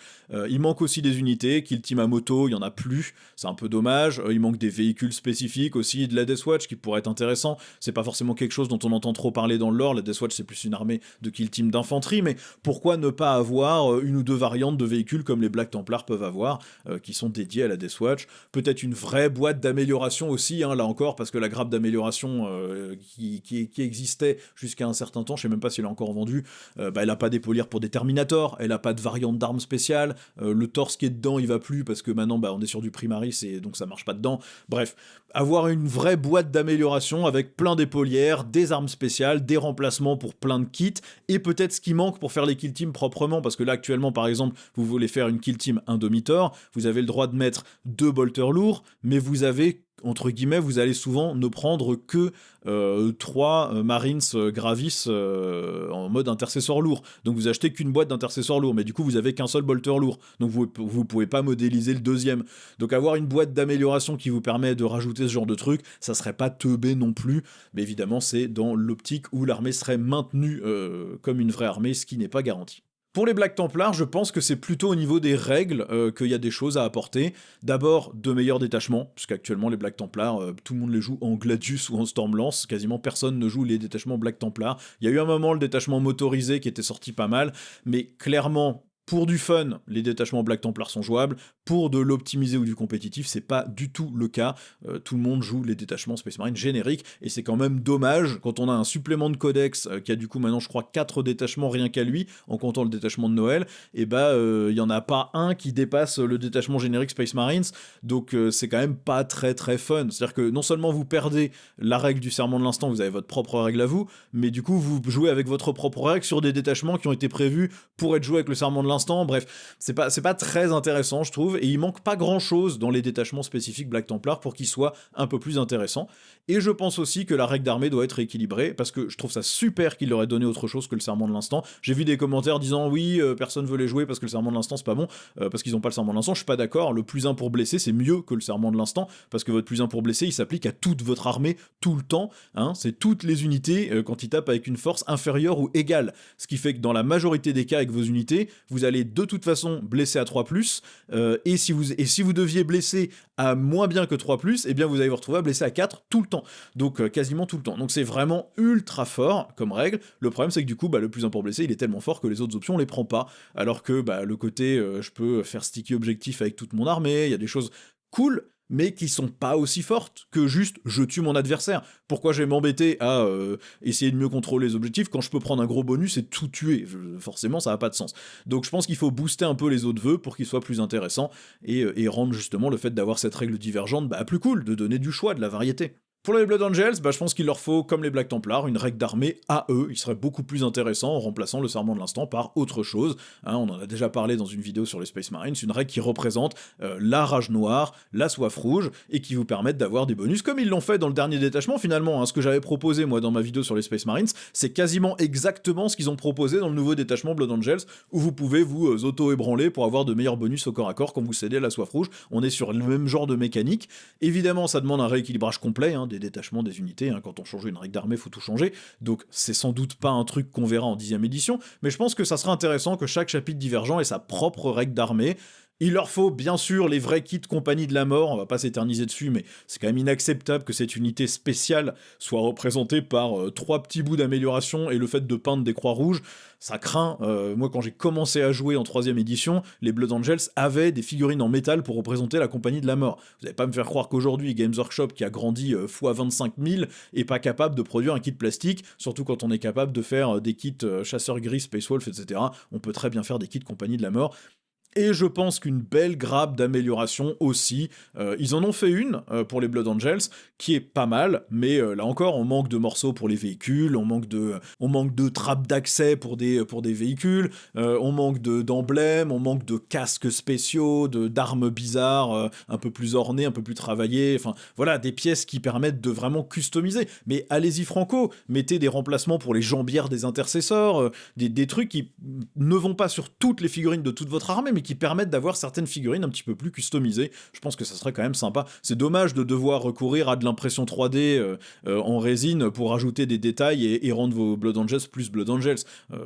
Il manque aussi des unités, kill team à moto, il y en a plus, c'est un peu dommage. Il manque des véhicules spécifiques aussi de la Death Watch qui pourrait être intéressant. C'est pas forcément quelque chose dont on entend trop parler dans le lore. La Death Watch c'est plus une armée de kill team d'infanterie, mais pourquoi ne pas avoir une ou deux variantes de véhicules comme les Black Templars peuvent avoir, qui sont dédiés à la Death Watch. Peut-être une vraie boîte d'amélioration aussi, hein, là encore, parce que la grappe d'amélioration qui existait jusqu'à un certain temps, je sais même pas si elle est encore vendue, elle a pas d'épaulire pour des Terminators, elle a pas de variante d'armes spéciale, le torse qui est dedans il va plus parce que maintenant on est sur du Primaris et donc ça marche pas dedans. Bref, avoir une vraie boîte d'amélioration avec plein d'épaulières, des armes spéciales, des remplacements pour plein de kits, et peut-être ce qui manque pour faire les kill teams proprement, parce que là actuellement par exemple, vous voulez faire une kill team Indomitor, vous avez le droit de mettre 2 bolters lourds, mais vous avez entre guillemets, vous allez souvent ne prendre que 3 Marines Gravis en mode intercesseur lourd. Donc vous achetez qu'une boîte d'intercesseur lourd, mais du coup vous avez qu'un seul bolter lourd. Donc vous pouvez pas modéliser le deuxième. Donc avoir une boîte d'amélioration qui vous permet de rajouter ce genre de truc, ça serait pas teubé non plus. Mais évidemment c'est dans l'optique où l'armée serait maintenue comme une vraie armée, ce qui n'est pas garanti. Pour les Black Templars, je pense que c'est plutôt au niveau des règles qu'il y a des choses à apporter. D'abord, de meilleurs détachements, puisqu'actuellement les Black Templars, tout le monde les joue en Gladius ou en Stormlance, quasiment personne ne joue les détachements Black Templars. Il y a eu un moment le détachement motorisé qui était sorti pas mal, mais clairement, pour du fun, les détachements Black Templars sont jouables. Pour de l'optimisé ou du compétitif, c'est pas du tout le cas. Tout le monde joue les détachements Space Marine génériques, et c'est quand même dommage quand on a un supplément de codex qui a du coup maintenant je crois 4 détachements rien qu'à lui, en comptant le détachement de Noël, et y en a pas un qui dépasse le détachement générique Space Marines, donc c'est quand même pas très très fun. C'est-à-dire que non seulement vous perdez la règle du serment de l'instant, vous avez votre propre règle à vous, mais du coup vous jouez avec votre propre règle sur des détachements qui ont été prévus pour être joués avec le serment de l'instant. Bref, c'est pas très intéressant je trouve, et il manque pas grand chose dans les détachements spécifiques Black Templar pour qu'ils soient un peu plus intéressants. Et je pense aussi que la règle d'armée doit être équilibrée, parce que je trouve ça super qu'il leur ait donné autre chose que le serment de l'instant. J'ai vu des commentaires disant oui, personne veut les jouer parce que le serment de l'instant c'est pas bon, parce qu'ils ont pas le serment de l'instant. Je suis pas d'accord, le plus 1 pour blesser c'est mieux que le serment de l'instant, parce que votre plus 1 pour blesser il s'applique à toute votre armée tout le temps, hein, c'est toutes les unités quand ils tapent avec une force inférieure ou égale, ce qui fait que dans la majorité des cas avec vos unités, vous allez de toute façon blesser à 3+, et si vous deviez blesser à moins bien que 3+, eh bien vous allez vous retrouver à blesser à 4 tout le temps, donc quasiment tout le temps. Donc c'est vraiment ultra fort comme règle. Le problème c'est que du coup le plus 1 pour blesser il est tellement fort que les autres options on les prend pas, alors que le côté je peux faire sticky objectif avec toute mon armée, il y a des choses cool, mais qui sont pas aussi fortes que juste je tue mon adversaire. Pourquoi je vais m'embêter à essayer de mieux contrôler les objectifs quand je peux prendre un gros bonus et tout tuer? Forcément ça n'a pas de sens. Donc je pense qu'il faut booster un peu les autres vœux pour qu'ils soient plus intéressants, et rendre justement le fait d'avoir cette règle divergente plus cool, de donner du choix, de la variété. Pour les Blood Angels, je pense qu'il leur faut, comme les Black Templars, une règle d'armée à eux. Il serait beaucoup plus intéressant en remplaçant le serment de l'instant par autre chose. Hein, on en a déjà parlé dans une vidéo sur les Space Marines, une règle qui représente la rage noire, la soif rouge, et qui vous permettent d'avoir des bonus, comme ils l'ont fait dans le dernier détachement finalement. Hein, ce que j'avais proposé moi dans ma vidéo sur les Space Marines, c'est quasiment exactement ce qu'ils ont proposé dans le nouveau détachement Blood Angels, où vous pouvez vous auto-ébranler pour avoir de meilleurs bonus au corps à corps quand vous cédez à la soif rouge. On est sur le même genre de mécanique. Évidemment, ça demande un rééquilibrage complet, hein, des détachements, des unités, hein. Quand on change une règle d'armée, faut tout changer, donc c'est sans doute pas un truc qu'on verra en 10ème édition, mais je pense que ça sera intéressant que chaque chapitre divergent ait sa propre règle d'armée. Il leur faut bien sûr les vrais kits Compagnie de la Mort, on va pas s'éterniser dessus, mais c'est quand même inacceptable que cette unité spéciale soit représentée par 3 petits bouts d'amélioration et le fait de peindre des croix rouges, ça craint. Moi quand j'ai commencé à jouer en 3ème édition, les Blood Angels avaient des figurines en métal pour représenter la Compagnie de la Mort. Vous allez pas me faire croire qu'aujourd'hui Games Workshop, qui a grandi fois 25 000, est pas capable de produire un kit plastique, surtout quand on est capable de faire des kits chasseurs gris, Space Wolf, etc. On peut très bien faire des kits Compagnie de la Mort. Et je pense qu'une belle grappe d'amélioration aussi. Ils en ont fait une pour les Blood Angels, qui est pas mal, mais là encore, on manque de morceaux pour les véhicules, on manque de trappes d'accès pour des véhicules, on manque d'emblèmes, on manque de casques spéciaux, d'armes bizarres, un peu plus ornées, un peu plus travaillées, enfin voilà, des pièces qui permettent de vraiment customiser. Mais allez-y franco, mettez des remplacements pour les jambières des intercesseurs, des trucs qui ne vont pas sur toutes les figurines de toute votre armée, mais qui permettent d'avoir certaines figurines un petit peu plus customisées. Je pense que ça serait quand même sympa. C'est dommage de devoir recourir à de l'impression 3D en résine pour ajouter des détails et rendre vos Blood Angels plus Blood Angels.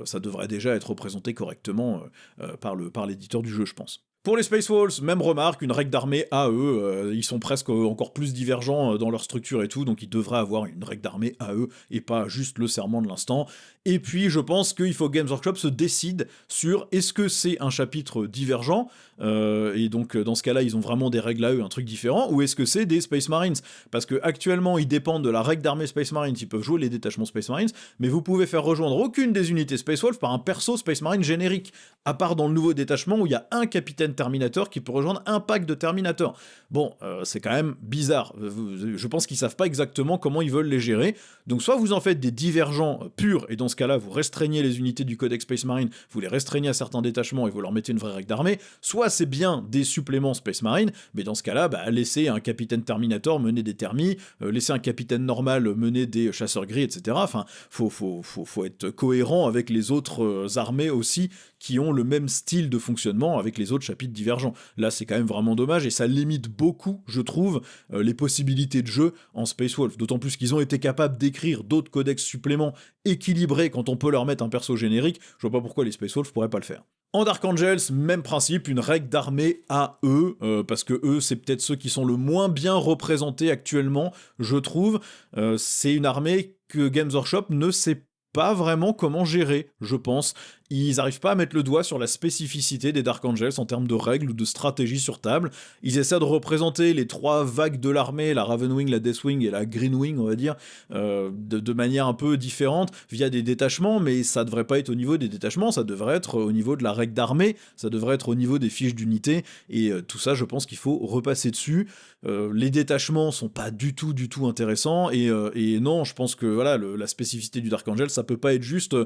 Ça devrait déjà être représenté correctement par l'éditeur du jeu, je pense. Pour les Space Wolves, même remarque, une règle d'armée à eux, ils sont presque encore plus divergents dans leur structure et tout, donc ils devraient avoir une règle d'armée à eux, et pas juste le serment de l'instant. Et puis je pense qu'il faut que Games Workshop se décide sur est-ce que c'est un chapitre divergent, et donc dans ce cas-là ils ont vraiment des règles à eux, un truc différent, ou est-ce que c'est des Space Marines? Parce que actuellement ils dépendent de la règle d'armée Space Marines, ils peuvent jouer les détachements Space Marines, mais vous pouvez faire rejoindre aucune des unités Space Wolf par un perso Space Marine générique, à part dans le nouveau détachement où il y a un capitaine Terminator qui peut rejoindre un pack de Terminator. Bon, c'est quand même bizarre. Je pense qu'ils savent pas exactement comment ils veulent les gérer. Donc soit vous en faites des divergents purs, et dans ce cas-là, vous restreignez les unités du Codex Space Marine, vous les restreignez à certains détachements et vous leur mettez une vraie règle d'armée, soit c'est bien des suppléments Space Marine, mais dans ce cas-là, laissez un capitaine Terminator mener des thermis, laissez un capitaine normal mener des chasseurs gris, etc. Enfin, faut être cohérent avec les autres armées aussi, qui ont le même style de fonctionnement avec les autres chapitres divergents. Là, c'est quand même vraiment dommage, et ça limite beaucoup, je trouve, les possibilités de jeu en Space Wolf. D'autant plus qu'ils ont été capables d'écrire d'autres codex suppléments équilibrés quand on peut leur mettre un perso générique. Je vois pas pourquoi les Space Wolves pourraient pas le faire. En Dark Angels, même principe, une règle d'armée à eux, parce que eux, c'est peut-être ceux qui sont le moins bien représentés actuellement, je trouve. C'est une armée que Games Workshop ne sait pas vraiment comment gérer, je pense. Ils n'arrivent pas à mettre le doigt sur la spécificité des Dark Angels en termes de règles ou de stratégie sur table. Ils essaient de représenter les trois vagues de l'armée, la Ravenwing, la Deathwing et la Greenwing, on va dire, de manière un peu différente, via des détachements, mais ça devrait pas être au niveau des détachements, ça devrait être au niveau de la règle d'armée, ça devrait être au niveau des fiches d'unité, et tout ça, je pense qu'il faut repasser dessus. Les détachements sont pas du tout intéressants, et non, je pense que voilà, la spécificité du Dark Angel, ça peut pas être juste,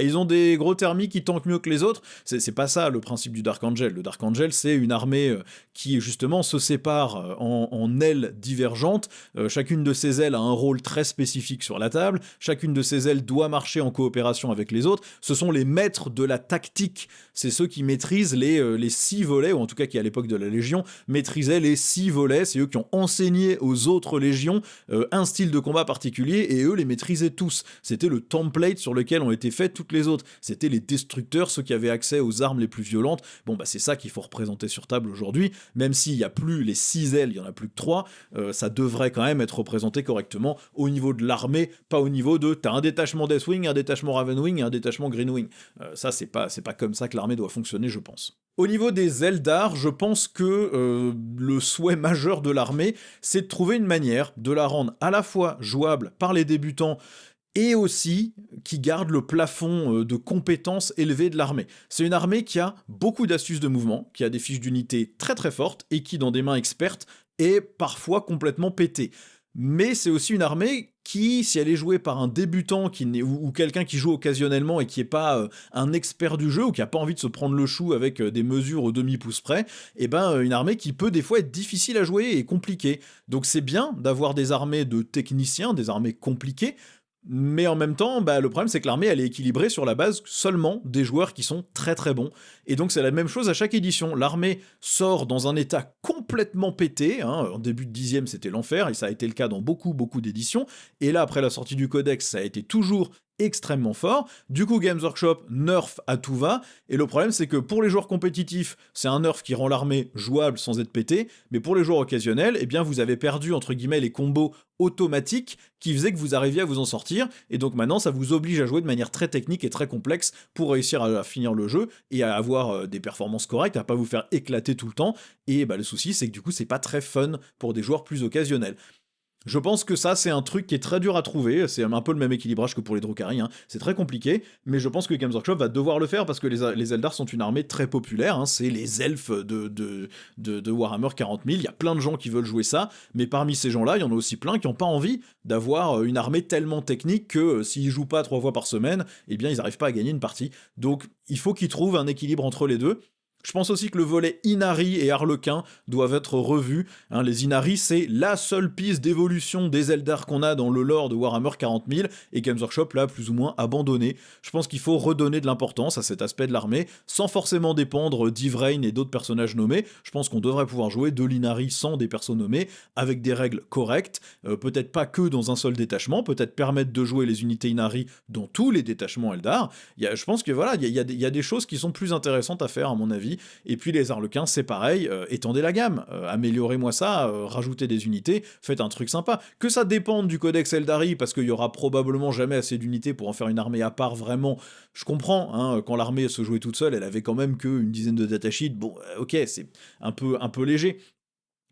ils ont des gros thermiques qui tankent mieux que les autres, c'est pas ça le principe du Dark Angel. Le Dark Angel, c'est une armée qui justement se sépare en ailes divergentes, chacune de ces ailes a un rôle très spécifique sur la table, chacune de ces ailes doit marcher en coopération avec les autres, ce sont les maîtres de la tactique, c'est ceux qui maîtrisent les 6 volets, ou en tout cas qui à l'époque de la Légion maîtrisaient les 6 volets, c'est eux qui ont enseigné aux autres légions un style de combat particulier, et eux les maîtrisaient tous, c'était le template sur lequel ont été faites toutes les autres, c'était les destructeurs, ceux qui avaient accès aux armes les plus violentes. Bon, c'est ça qu'il faut représenter sur table aujourd'hui, même s'il n'y a plus les 6 ailes, il n'y en a plus que 3, ça devrait quand même être représenté correctement au niveau de l'armée, pas au niveau de t'as un détachement Deathwing, un détachement Ravenwing et un détachement Greenwing. Ça, c'est pas comme ça que l'armée doit fonctionner, je pense. Au niveau des Eldar, je pense que le souhait majeur de l'armée, c'est de trouver une manière de la rendre à la fois jouable par les débutants, et aussi qui garde le plafond de compétences élevées de l'armée. C'est une armée qui a beaucoup d'astuces de mouvement, qui a des fiches d'unité très très fortes, et qui, dans des mains expertes, est parfois complètement pétée. Mais c'est aussi une armée qui, si elle est jouée par un débutant ou quelqu'un qui joue occasionnellement et qui n'est pas un expert du jeu, ou qui n'a pas envie de se prendre le chou avec des mesures au demi-pouce près, une armée qui peut des fois être difficile à jouer et compliquée. Donc c'est bien d'avoir des armées de techniciens, des armées compliquées, mais en même temps, le problème c'est que l'armée elle est équilibrée sur la base seulement des joueurs qui sont très très bons. Et donc c'est la même chose à chaque édition. L'armée sort dans un état complètement pété, en début de 10e c'était l'enfer, et ça a été le cas dans beaucoup d'éditions, et là après la sortie du codex ça a été toujours extrêmement fort. Du coup Games Workshop nerf à tout va, et le problème c'est que pour les joueurs compétitifs, c'est un nerf qui rend l'armée jouable sans être pété, mais pour les joueurs occasionnels, vous avez perdu entre guillemets les combos automatiques qui faisaient que vous arriviez à vous en sortir, et donc maintenant ça vous oblige à jouer de manière très technique et très complexe pour réussir à finir le jeu et à avoir des performances correctes, à pas vous faire éclater tout le temps, et le souci c'est que du coup c'est pas très fun pour des joueurs plus occasionnels. Je pense que ça, c'est un truc qui est très dur à trouver, c'est un peu le même équilibrage que pour les Drukhari, hein. C'est très compliqué, mais je pense que Games Workshop va devoir le faire parce que les Eldar sont une armée très populaire, hein. C'est les elfes de Warhammer 40 000, il y a plein de gens qui veulent jouer ça, mais parmi ces gens-là, il y en a aussi plein qui n'ont pas envie d'avoir une armée tellement technique que s'ils jouent pas 3 fois par semaine, eh bien ils n'arrivent pas à gagner une partie. Donc il faut qu'ils trouvent un équilibre entre les deux. Je pense aussi que le volet Inari et Harlequin doivent être revus, hein. Les Inari, c'est la seule piste d'évolution des Eldar qu'on a dans le lore de Warhammer 40 000, et Games Workshop l'a plus ou moins abandonné. Je pense qu'il faut redonner de l'importance à cet aspect de l'armée, sans forcément dépendre d'Yvrain et d'autres personnages nommés. Je pense qu'on devrait pouvoir jouer de l'Inari sans des persos nommés, avec des règles correctes, peut-être pas que dans un seul détachement, peut-être permettre de jouer les unités Inari dans tous les détachements Eldar. Je pense que voilà, il y a des choses qui sont plus intéressantes à faire à mon avis. Et puis les Harlequins, c'est pareil, étendez la gamme, améliorez-moi ça, rajoutez des unités, faites un truc sympa. Que ça dépende du codex Eldari, parce qu'il y aura probablement jamais assez d'unités pour en faire une armée à part vraiment, je comprends, hein, quand l'armée se jouait toute seule, elle avait quand même qu'une dizaine de datasheets, bon, ok, c'est un peu léger.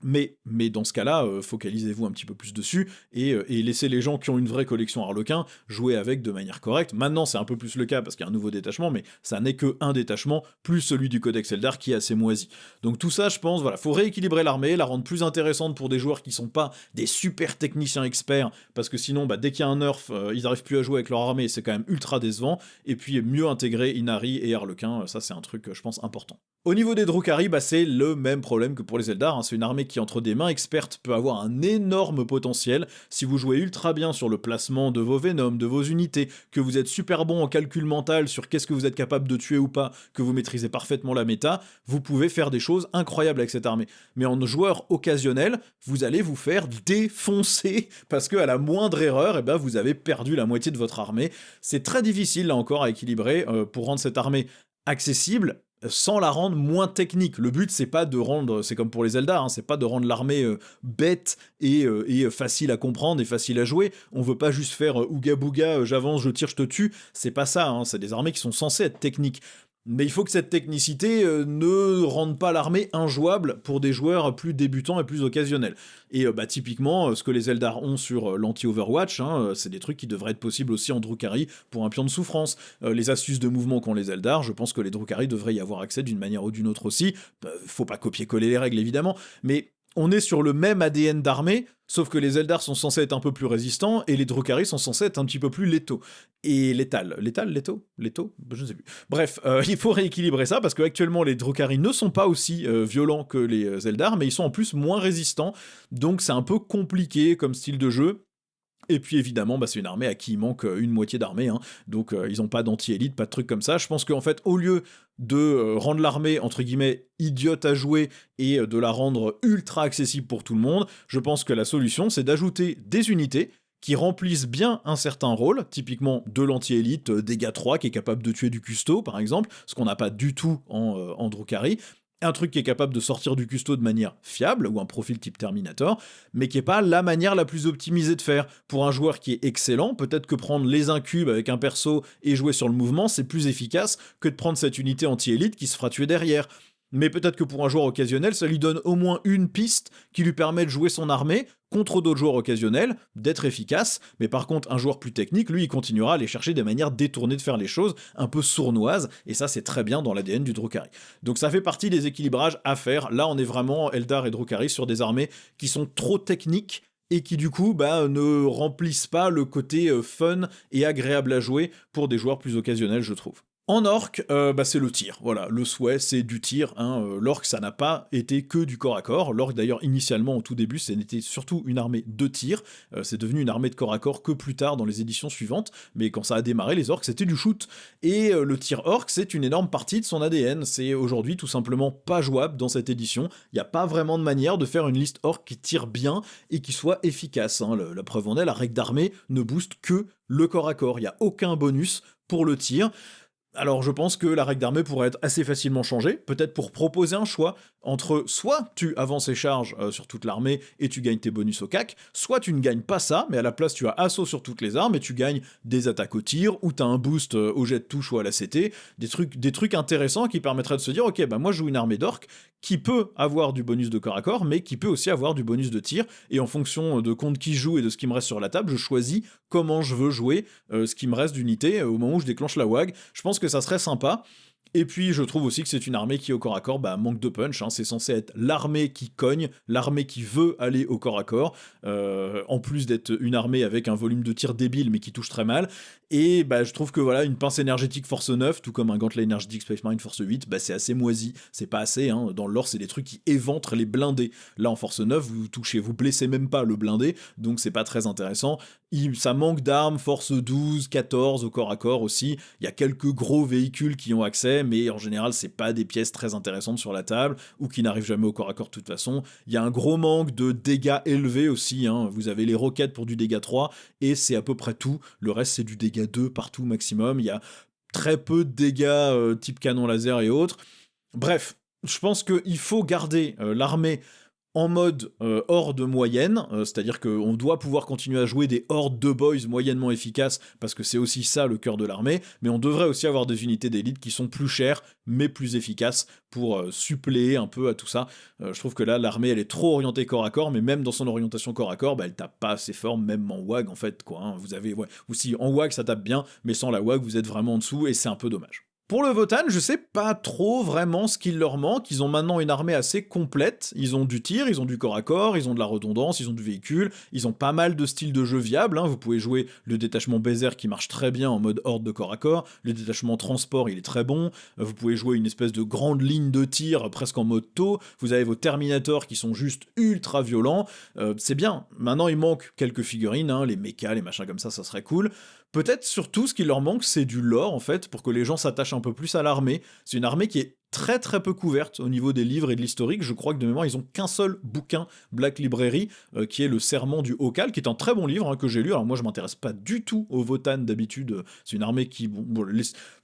Mais dans ce cas-là, focalisez-vous un petit peu plus dessus, et laissez les gens qui ont une vraie collection Harlequin jouer avec de manière correcte. Maintenant, c'est un peu plus le cas parce qu'il y a un nouveau détachement, mais ça n'est que un détachement, plus celui du Codex Eldar qui est assez moisi. Donc tout ça, je pense, voilà, faut rééquilibrer l'armée, la rendre plus intéressante pour des joueurs qui sont pas des super techniciens experts, parce que sinon, bah, dès qu'il y a un nerf, ils n'arrivent plus à jouer avec leur armée, et c'est quand même ultra décevant, et puis mieux intégrer Inari et Harlequin, ça c'est un truc, je pense, important. Au niveau des Drukhari, bah, c'est le même problème que pour les Eldar, hein. C'est une armée qui, entre des mains expertes, peut avoir un énorme potentiel. Si vous jouez ultra bien sur le placement de vos Venom, de vos unités, que vous êtes super bon en calcul mental sur qu'est-ce que vous êtes capable de tuer ou pas, que vous maîtrisez parfaitement la méta, vous pouvez faire des choses incroyables avec cette armée. Mais en joueur occasionnel, vous allez vous faire défoncer, parce qu'à la moindre erreur, eh ben, vous avez perdu la moitié de votre armée. C'est très difficile, là encore, à équilibrer pour rendre cette armée accessible, sans la rendre moins technique. Le but, c'est pas de rendre, c'est comme pour les Eldar, hein, c'est pas de rendre l'armée bête et facile à comprendre et facile à jouer. On veut pas juste faire ouga bouga, j'avance, je tire, je te tue. C'est pas ça, hein, c'est des armées qui sont censées être techniques. Mais il faut que cette technicité ne rende pas l'armée injouable pour des joueurs plus débutants et plus occasionnels. Et bah, typiquement, ce que les Eldar ont sur l'anti-Overwatch, hein, c'est des trucs qui devraient être possibles aussi en Drukhari pour un pion de souffrance. Les astuces de mouvement qu'ont les Eldar, je pense que les Drukhari devraient y avoir accès d'une manière ou d'une autre aussi. Faut pas copier-coller les règles évidemment, mais on est sur le même ADN d'armée, sauf que les Eldar sont censés être un peu plus résistants, et les Drukhari sont censés être un petit peu plus létaux. Et létal. Létaux? Je ne sais plus. Bref, il faut rééquilibrer ça, parce qu'actuellement les Drukhari ne sont pas aussi violents que les Eldar, mais ils sont en plus moins résistants, donc c'est un peu compliqué comme style de jeu. Et puis évidemment, bah, c'est une armée à qui il manque une moitié d'armée, hein. Donc ils ont pas d'anti-élite, pas de trucs comme ça. Je pense qu'en fait, au lieu de rendre l'armée, entre guillemets, idiote à jouer et de la rendre ultra accessible pour tout le monde, je pense que la solution, c'est d'ajouter des unités qui remplissent bien un certain rôle, typiquement de l'anti-élite, dégâts 3, qui est capable de tuer du custo, par exemple, ce qu'on n'a pas du tout en Drukhari. Un truc qui est capable de sortir du custo de manière fiable, ou un profil type Terminator, mais qui est pas la manière la plus optimisée de faire. Pour un joueur qui est excellent, peut-être que prendre les incubes avec un perso et jouer sur le mouvement, c'est plus efficace que de prendre cette unité anti-élite qui se fera tuer derrière. Mais peut-être que pour un joueur occasionnel, ça lui donne au moins une piste qui lui permet de jouer son armée contre d'autres joueurs occasionnels, d'être efficace, mais par contre, un joueur plus technique, lui, il continuera à aller chercher des manières détournées de faire les choses, un peu sournoises, et ça, c'est très bien dans l'ADN du Drukhari. Donc ça fait partie des équilibrages à faire. Là, on est vraiment, Eldar et Drukhari, sur des armées qui sont trop techniques, et qui du coup bah, ne remplissent pas le côté fun et agréable à jouer pour des joueurs plus occasionnels, je trouve. En orc, bah c'est le tir, voilà, le souhait c'est du tir, hein. L'orc ça n'a pas été que du corps à corps, l'orc d'ailleurs initialement au tout début c'était surtout une armée de tir, c'est devenu une armée de corps à corps que plus tard dans les éditions suivantes, mais quand ça a démarré les orcs c'était du shoot, et le tir orc c'est une énorme partie de son ADN, c'est aujourd'hui tout simplement pas jouable dans cette édition, il n'y a pas vraiment de manière de faire une liste orc qui tire bien et qui soit efficace, hein. La preuve en est, la règle d'armée ne booste que le corps à corps, il n'y a aucun bonus pour le tir. Alors je pense que la règle d'armée pourrait être assez facilement changée, peut-être pour proposer un choix entre soit tu avances et charges sur toute l'armée et tu gagnes tes bonus au CAC, soit tu ne gagnes pas ça, mais à la place tu as assaut sur toutes les armes et tu gagnes des attaques au tir, ou tu as un boost au jet de touche ou à la CT, des trucs intéressants qui permettraient de se dire ok bah moi je joue une armée d'orques qui peut avoir du bonus de corps à corps, mais qui peut aussi avoir du bonus de tir, et en fonction de contre qui je joue et de ce qui me reste sur la table, je choisis comment je veux jouer ce qui me reste d'unité au moment où je déclenche la WAG. Je pense que ça serait sympa. Et puis je trouve aussi que c'est une armée qui au corps à corps manque de punch, hein. C'est censé être l'armée qui cogne, l'armée qui veut aller au corps à corps, en plus d'être une armée avec un volume de tir débile mais qui touche très mal. Et je trouve que voilà, une pince énergétique force 9, tout comme un gantelet énergétique Space Marine force 8, c'est assez moisi, c'est pas assez, hein. Dans le lore c'est des trucs qui éventrent les blindés. Là en force 9, vous touchez, vous blessez même pas le blindé, donc c'est pas très intéressant. Ça manque d'armes, force 12, 14 au corps à corps aussi, il y a quelques gros véhicules qui ont accès, mais en général c'est pas des pièces très intéressantes sur la table, ou qui n'arrivent jamais au corps à corps de toute façon. Il y a un gros manque de dégâts élevés aussi, hein. Vous avez les roquettes pour du dégât 3, et c'est à peu près tout, le reste c'est du dégât 2 partout maximum, il y a très peu de dégâts type canon laser et autres. Bref, je pense qu'il faut garder l'armée en mode horde moyenne, c'est-à-dire qu'on doit pouvoir continuer à jouer des hordes de boys moyennement efficaces, parce que c'est aussi ça le cœur de l'armée, mais on devrait aussi avoir des unités d'élite qui sont plus chères, mais plus efficaces, pour suppléer un peu à tout ça. Je trouve que là, l'armée, elle est trop orientée corps à corps, mais même dans son orientation corps à corps, elle tape pas assez fort, même en WAG en fait, quoi, hein. Vous avez, ouais, aussi en WAG ça tape bien, mais sans la WAG vous êtes vraiment en dessous, et c'est un peu dommage. Pour le Votann, je sais pas trop vraiment ce qu'il leur manque. Ils ont maintenant une armée assez complète. Ils ont du tir, ils ont du corps à corps, ils ont de la redondance, ils ont du véhicule, ils ont pas mal de styles de jeu viables, hein. Vous pouvez jouer le détachement Baiser qui marche très bien en mode horde de corps à corps, le détachement transport il est très bon, vous pouvez jouer une espèce de grande ligne de tir presque en mode taux, vous avez vos Terminators qui sont juste ultra violents, c'est bien. Maintenant il manque quelques figurines, hein, les mechas, les machins comme ça serait cool. Peut-être surtout ce qui leur manque, c'est du lore en fait, pour que les gens s'attachent un peu plus à l'armée. C'est une armée qui est très très peu couverte au niveau des livres et de l'historique. Je crois que de mémoire, ils ont qu'un seul bouquin Black Library, qui est le Serment du Hokal, qui est un très bon livre, hein, que j'ai lu. Alors moi, je m'intéresse pas du tout au Votann d'habitude. C'est une armée qui, bon,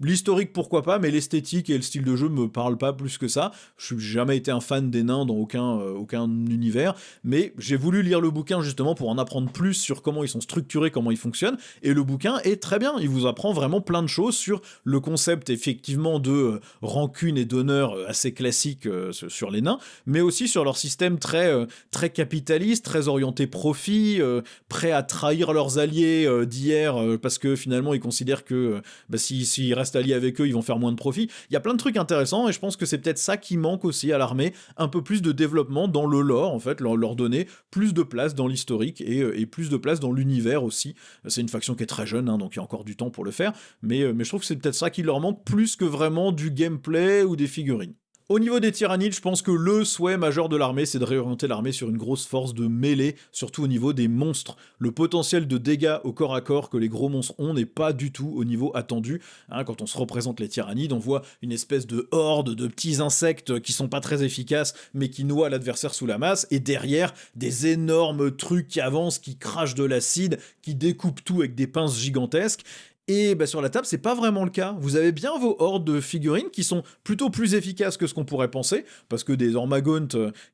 l'historique pourquoi pas, mais l'esthétique et le style de jeu me parlent pas plus que ça. Je n'ai jamais été un fan des nains dans aucun univers, mais j'ai voulu lire le bouquin justement pour en apprendre plus sur comment ils sont structurés, comment ils fonctionnent. Et le bouquin est très bien. Il vous apprend vraiment plein de choses sur le concept effectivement de rancune et d'honneur assez classique sur les nains, mais aussi sur leur système très capitaliste, très orienté profit, prêt à trahir leurs alliés d'hier parce que finalement ils considèrent que s'ils restent alliés avec eux, ils vont faire moins de profit. Il y a plein de trucs intéressants et je pense que c'est peut-être ça qui manque aussi à l'armée, un peu plus de développement dans le lore en fait, leur donner plus de place dans l'historique et plus de place dans l'univers aussi. C'est une faction qui est très jeune, hein, donc il y a encore du temps pour le faire, mais je trouve que c'est peut-être ça qui leur manque plus que vraiment du gameplay ou des figurines. Au niveau des tyrannides, je pense que le souhait majeur de l'armée, c'est de réorienter l'armée sur une grosse force de mêlée, surtout au niveau des monstres. Le potentiel de dégâts au corps à corps que les gros monstres ont n'est pas du tout au niveau attendu. Hein, quand on se représente les tyrannides, on voit une espèce de horde de petits insectes qui sont pas très efficaces, mais qui noient l'adversaire sous la masse, et derrière, des énormes trucs qui avancent, qui crachent de l'acide, qui découpent tout avec des pinces gigantesques. Et sur la table, c'est pas vraiment le cas. Vous avez bien vos hordes de figurines qui sont plutôt plus efficaces que ce qu'on pourrait penser, parce que des Ormagaunt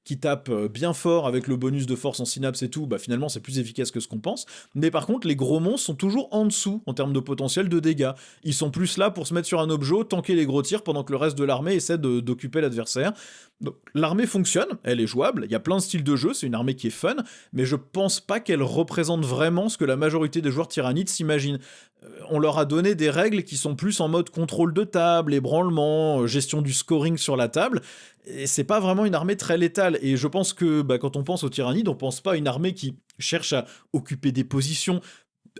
qui tapent bien fort avec le bonus de force en synapse et tout, finalement c'est plus efficace que ce qu'on pense. Mais par contre, les gros monstres sont toujours en dessous en termes de potentiel de dégâts. Ils sont plus là pour se mettre sur un objet, tanker les gros tirs pendant que le reste de l'armée essaie d'occuper l'adversaire. Donc, l'armée fonctionne, elle est jouable, il y a plein de styles de jeu, c'est une armée qui est fun, mais je pense pas qu'elle représente vraiment ce que la majorité des joueurs tyrannides s'imaginent. On leur a donné des règles qui sont plus en mode contrôle de table, ébranlement, gestion du scoring sur la table, et c'est pas vraiment une armée très létale. Et je pense que quand on pense aux tyrannides, on pense pas à une armée qui cherche à occuper des positions,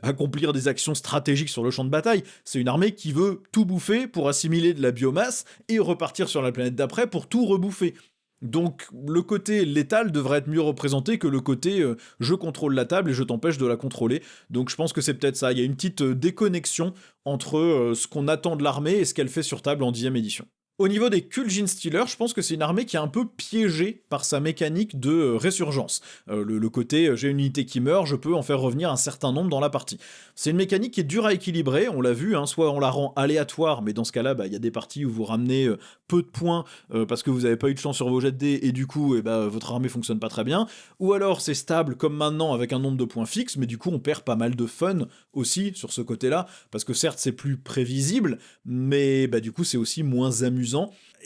accomplir des actions stratégiques sur le champ de bataille. C'est une armée qui veut tout bouffer pour assimiler de la biomasse et repartir sur la planète d'après pour tout rebouffer. Donc le côté létal devrait être mieux représenté que le côté je contrôle la table et je t'empêche de la contrôler. Donc je pense que c'est peut-être ça, il y a une petite déconnexion entre ce qu'on attend de l'armée et ce qu'elle fait sur table en 10ème édition. Au niveau des Kuljin Stealers, je pense que c'est une armée qui est un peu piégée par sa mécanique de résurgence. Le côté j'ai une unité qui meurt, je peux en faire revenir un certain nombre dans la partie. C'est une mécanique qui est dure à équilibrer, on l'a vu, hein, soit on la rend aléatoire, mais dans ce cas-là, il y a des parties où vous ramenez peu de points parce que vous n'avez pas eu de chance sur vos jets de dés et du coup votre armée fonctionne pas très bien, ou alors c'est stable comme maintenant avec un nombre de points fixe, mais du coup on perd pas mal de fun aussi sur ce côté-là, parce que certes c'est plus prévisible, mais du coup c'est aussi moins amusant.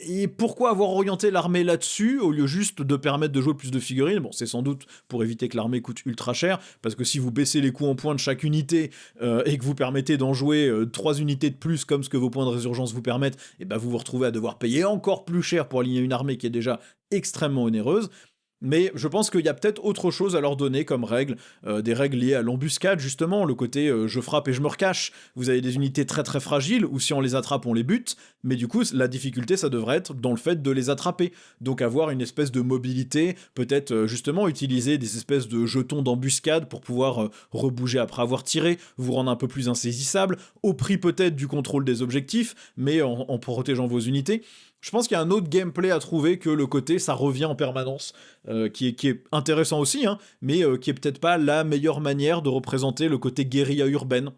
Et pourquoi avoir orienté l'armée là-dessus, au lieu juste de permettre de jouer plus de figurines? Bon, c'est sans doute pour éviter que l'armée coûte ultra cher, parce que si vous baissez les coûts en points de chaque unité, et que vous permettez d'en jouer 3 unités de plus comme ce que vos points de résurgence vous permettent, et vous vous retrouvez à devoir payer encore plus cher pour aligner une armée qui est déjà extrêmement onéreuse. Mais je pense qu'il y a peut-être autre chose à leur donner comme règles, des règles liées à l'embuscade justement, le côté je frappe et je me recache, vous avez des unités très très fragiles, ou si on les attrape on les bute, mais du coup la difficulté ça devrait être dans le fait de les attraper, donc avoir une espèce de mobilité, peut-être justement utiliser des espèces de jetons d'embuscade pour pouvoir rebouger après avoir tiré, vous rendre un peu plus insaisissable, au prix peut-être du contrôle des objectifs, mais en protégeant vos unités. Je pense qu'il y a un autre gameplay à trouver que le côté ça revient en permanence, qui est intéressant aussi, hein, mais qui est peut-être pas la meilleure manière de représenter le côté guérilla urbaine.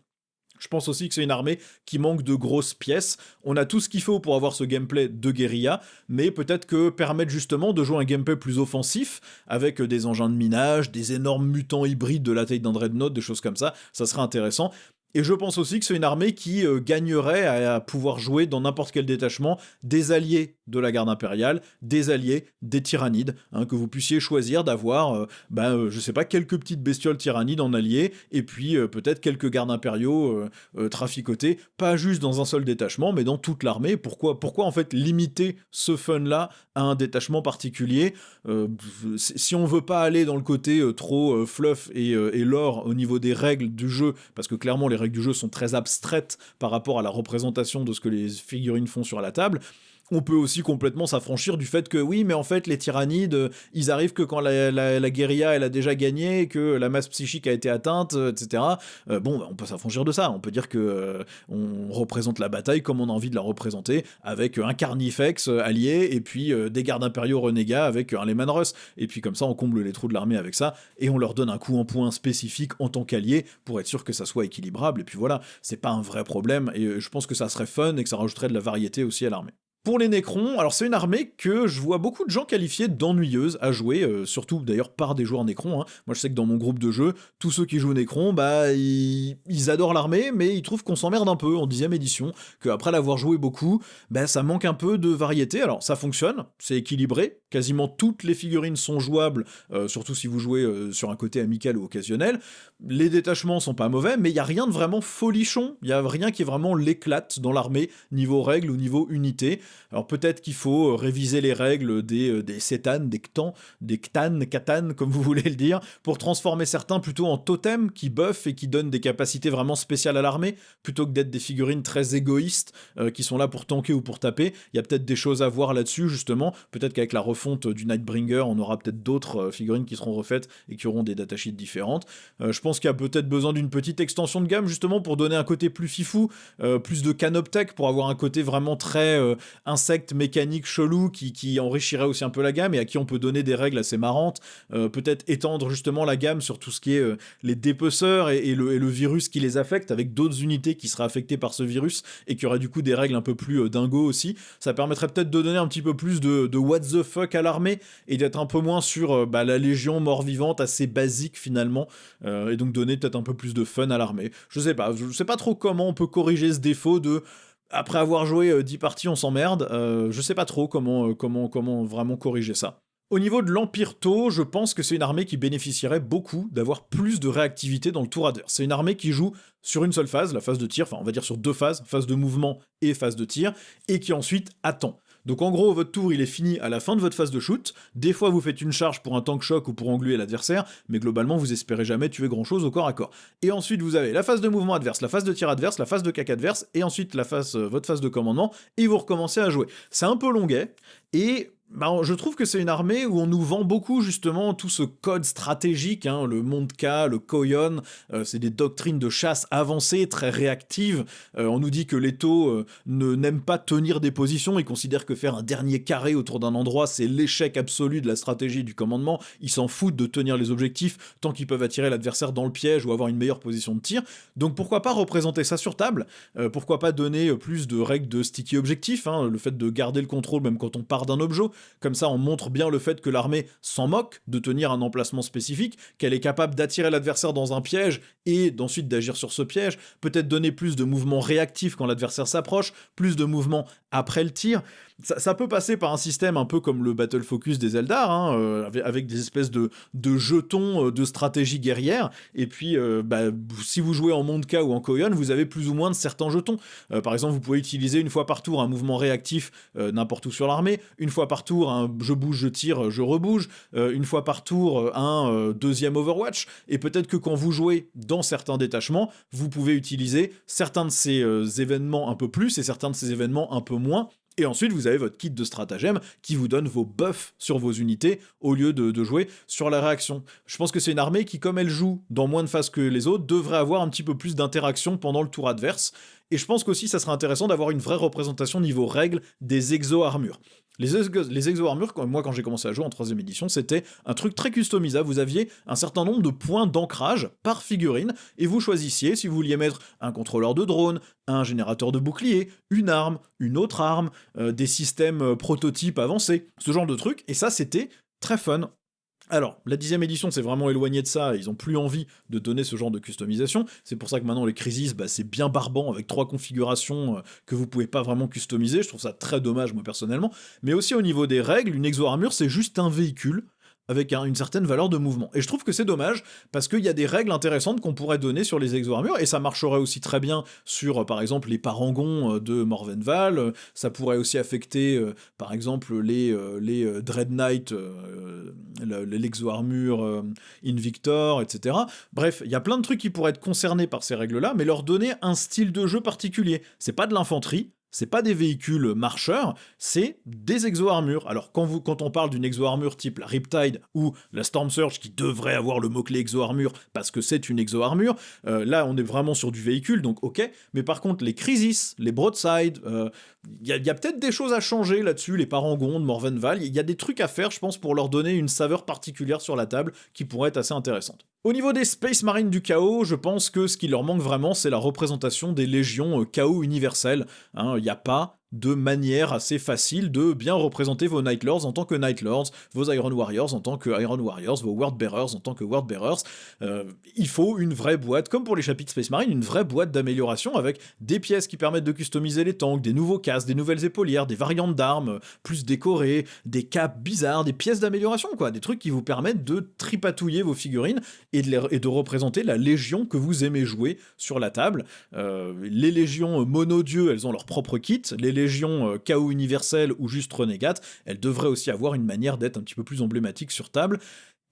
Je pense aussi que c'est une armée qui manque de grosses pièces. On a tout ce qu'il faut pour avoir ce gameplay de guérilla, mais peut-être que permettre justement de jouer un gameplay plus offensif, avec des engins de minage, des énormes mutants hybrides de la taille d'un dreadnought, des choses comme ça serait intéressant. Et je pense aussi que c'est une armée qui gagnerait à pouvoir jouer dans n'importe quel détachement des alliés de la garde impériale, des alliés des tyrannides, hein, que vous puissiez choisir d'avoir, je sais pas, quelques petites bestioles tyrannides en alliés, et puis peut-être quelques gardes impériaux traficotés, pas juste dans un seul détachement, mais dans toute l'armée. Pourquoi en fait limiter ce fun-là à un détachement particulier? Si on veut pas aller dans le côté trop fluff et lore au niveau des règles du jeu, parce que clairement les règles du jeu sont très abstraites par rapport à la représentation de ce que les figurines font sur la table, on peut aussi complètement s'affranchir du fait que oui, mais en fait, les tyrannides, ils arrivent que quand la guérilla, elle a déjà gagné, que la masse psychique a été atteinte, etc. On peut s'affranchir de ça. On peut dire que on représente la bataille comme on a envie de la représenter, avec un Carnifex allié, et puis des gardes impériaux renégats avec un Lehman Russ. Et puis comme ça, on comble les trous de l'armée avec ça, et on leur donne un coup en point spécifique en tant qu'allié, pour être sûr que ça soit équilibrable. Et puis voilà, c'est pas un vrai problème, et je pense que ça serait fun, et que ça rajouterait de la variété aussi à l'armée. Pour les Nécrons, alors c'est une armée que je vois beaucoup de gens qualifier d'ennuyeuse à jouer, surtout d'ailleurs par des joueurs Nécrons, hein. Moi je sais que dans mon groupe de jeu, tous ceux qui jouent Nécrons, ils adorent l'armée, mais ils trouvent qu'on s'emmerde un peu en 10ème édition, qu'après l'avoir joué beaucoup, ça manque un peu de variété. Alors ça fonctionne, c'est équilibré, quasiment toutes les figurines sont jouables, surtout si vous jouez sur un côté amical ou occasionnel. Les détachements sont pas mauvais, mais il y a rien de vraiment folichon, il y a rien qui est vraiment l'éclate dans l'armée, niveau règles ou niveau unité. Alors peut-être qu'il faut réviser les règles des cétanes, des ctanes, katanes, comme vous voulez le dire, pour transformer certains plutôt en totems qui buffent et qui donnent des capacités vraiment spéciales à l'armée, plutôt que d'être des figurines très égoïstes qui sont là pour tanker ou pour taper. Il y a peut-être des choses à voir là-dessus, justement. Peut-être qu'avec la refonte du Nightbringer, on aura peut-être d'autres figurines qui seront refaites et qui auront des datasheets différentes. Je pense qu'il y a peut-être besoin d'une petite extension de gamme, justement, pour donner un côté plus fifou, plus de canoptech, pour avoir un côté vraiment très insecte mécanique chelou qui enrichirait aussi un peu la gamme et à qui on peut donner des règles assez marrantes. Peut-être étendre justement la gamme sur tout ce qui est les dépeceurs et le virus qui les affecte, avec d'autres unités qui seraient affectées par ce virus et qui auraient du coup des règles un peu plus dingo aussi. Ça permettrait peut-être de donner un petit peu plus de what the fuck à l'armée et d'être un peu moins sur la légion mort-vivante assez basique finalement, et donc donner peut-être un peu plus de fun à l'armée. Je sais pas trop comment on peut corriger ce défaut de après avoir joué 10 parties, on s'emmerde. Je sais pas trop comment vraiment corriger ça. Au niveau de l'Empire Tau, je pense que c'est une armée qui bénéficierait beaucoup d'avoir plus de réactivité dans le tour adverse. C'est une armée qui joue sur une seule phase, la phase de tir, enfin on va dire sur 2 phases, phase de mouvement et phase de tir, et qui ensuite attend. Donc en gros, votre tour il est fini à la fin de votre phase de shoot. Des fois vous faites une charge pour un tank shock ou pour engluer l'adversaire, mais globalement vous espérez jamais tuer grand chose au corps à corps. Et ensuite vous avez la phase de mouvement adverse, la phase de tir adverse, la phase de cac adverse, et ensuite votre phase de commandement, et vous recommencez à jouer. C'est un peu longuet, et Bah, je trouve que c'est une armée où on nous vend beaucoup justement tout ce code stratégique, hein, le Mondka, le Koyon, c'est des doctrines de chasse avancées, très réactives. On nous dit que Leto n'aime pas tenir des positions, il considère que faire un dernier carré autour d'un endroit, c'est l'échec absolu de la stratégie du commandement. Ils s'en foutent de tenir les objectifs tant qu'ils peuvent attirer l'adversaire dans le piège ou avoir une meilleure position de tir. Donc pourquoi pas représenter ça sur table. Pourquoi pas donner plus de règles de sticky objectif, hein, le fait de garder le contrôle même quand on part d'un objet. Comme ça, on montre bien le fait que l'armée s'en moque de tenir un emplacement spécifique, qu'elle est capable d'attirer l'adversaire dans un piège et d'ensuite d'agir sur ce piège, peut-être donner plus de mouvements réactifs quand l'adversaire s'approche, plus de mouvements après le tir. Ça peut passer par un système un peu comme le Battle Focus des Eldar, hein, avec des espèces de jetons de stratégie guerrière, et puis si vous jouez en Mondka ou en Koyon, vous avez plus ou moins de certains jetons. Par exemple, vous pouvez utiliser une fois par tour un mouvement réactif n'importe où sur l'armée, une fois par tour un je bouge, je tire, je rebouge, une fois par tour un deuxième Overwatch, et peut-être que quand vous jouez dans certains détachements, vous pouvez utiliser certains de ces événements un peu plus et certains de ces événements un peu moins. Et ensuite, vous avez votre kit de stratagème qui vous donne vos buffs sur vos unités au lieu de jouer sur la réaction. Je pense que c'est une armée qui, comme elle joue dans moins de phases que les autres, devrait avoir un petit peu plus d'interaction pendant le tour adverse. Et je pense qu'aussi, ça serait intéressant d'avoir une vraie représentation niveau règles des exo-armures. Les exo-armures, moi quand j'ai commencé à jouer en 3ème édition, c'était un truc très customisable. Vous aviez un certain nombre de points d'ancrage par figurine, et vous choisissiez si vous vouliez mettre un contrôleur de drone, un générateur de bouclier, une arme, une autre arme, des systèmes prototypes avancés, ce genre de trucs, et ça c'était très fun. Alors, la 10ème édition s'est vraiment éloignée de ça, ils ont plus envie de donner ce genre de customisation, c'est pour ça que maintenant les Crisis, c'est bien barbant avec 3 configurations que vous pouvez pas vraiment customiser, je trouve ça très dommage moi personnellement, mais aussi au niveau des règles, une exo-armure c'est juste un véhicule, avec une certaine valeur de mouvement. Et je trouve que c'est dommage, parce qu'il y a des règles intéressantes qu'on pourrait donner sur les exo-armures, et ça marcherait aussi très bien sur, par exemple, les parangons de Morvenval, ça pourrait aussi affecter, par exemple, les Dread Knight, l'exo-armure Invictor, etc. Bref, il y a plein de trucs qui pourraient être concernés par ces règles-là, mais leur donner un style de jeu particulier. C'est pas de l'infanterie, c'est pas des véhicules marcheurs, c'est des exo-armures. Alors quand on parle d'une exo-armure type la Riptide ou la Storm Surge qui devrait avoir le mot-clé exo-armure parce que c'est une exo-armure, là on est vraiment sur du véhicule, donc ok. Mais par contre les Crisis, les Broadside, il y a peut-être des choses à changer là-dessus, les parangons de Morvenval, il y a des trucs à faire je pense pour leur donner une saveur particulière sur la table qui pourrait être assez intéressante. Au niveau des Space Marines du chaos, je pense que ce qui leur manque vraiment, c'est la représentation des légions chaos universelles. Il n'y a pas de manière assez facile de bien représenter vos Night Lords en tant que Night Lords, vos Iron Warriors en tant que Iron Warriors, vos Word Bearers en tant que Word Bearers. Il faut une vraie boîte, comme pour les chapitres Space Marine, une vraie boîte d'amélioration avec des pièces qui permettent de customiser les tanks, des nouveaux casques, des nouvelles épaulières, des variantes d'armes plus décorées, des capes bizarres, des pièces d'amélioration, quoi, des trucs qui vous permettent de tripatouiller vos figurines et de représenter la légion que vous aimez jouer sur la table. Les légions monodieux, elles ont leur propre kit, les légions chaos universel ou juste renégate, elles devraient aussi avoir une manière d'être un petit peu plus emblématique sur table.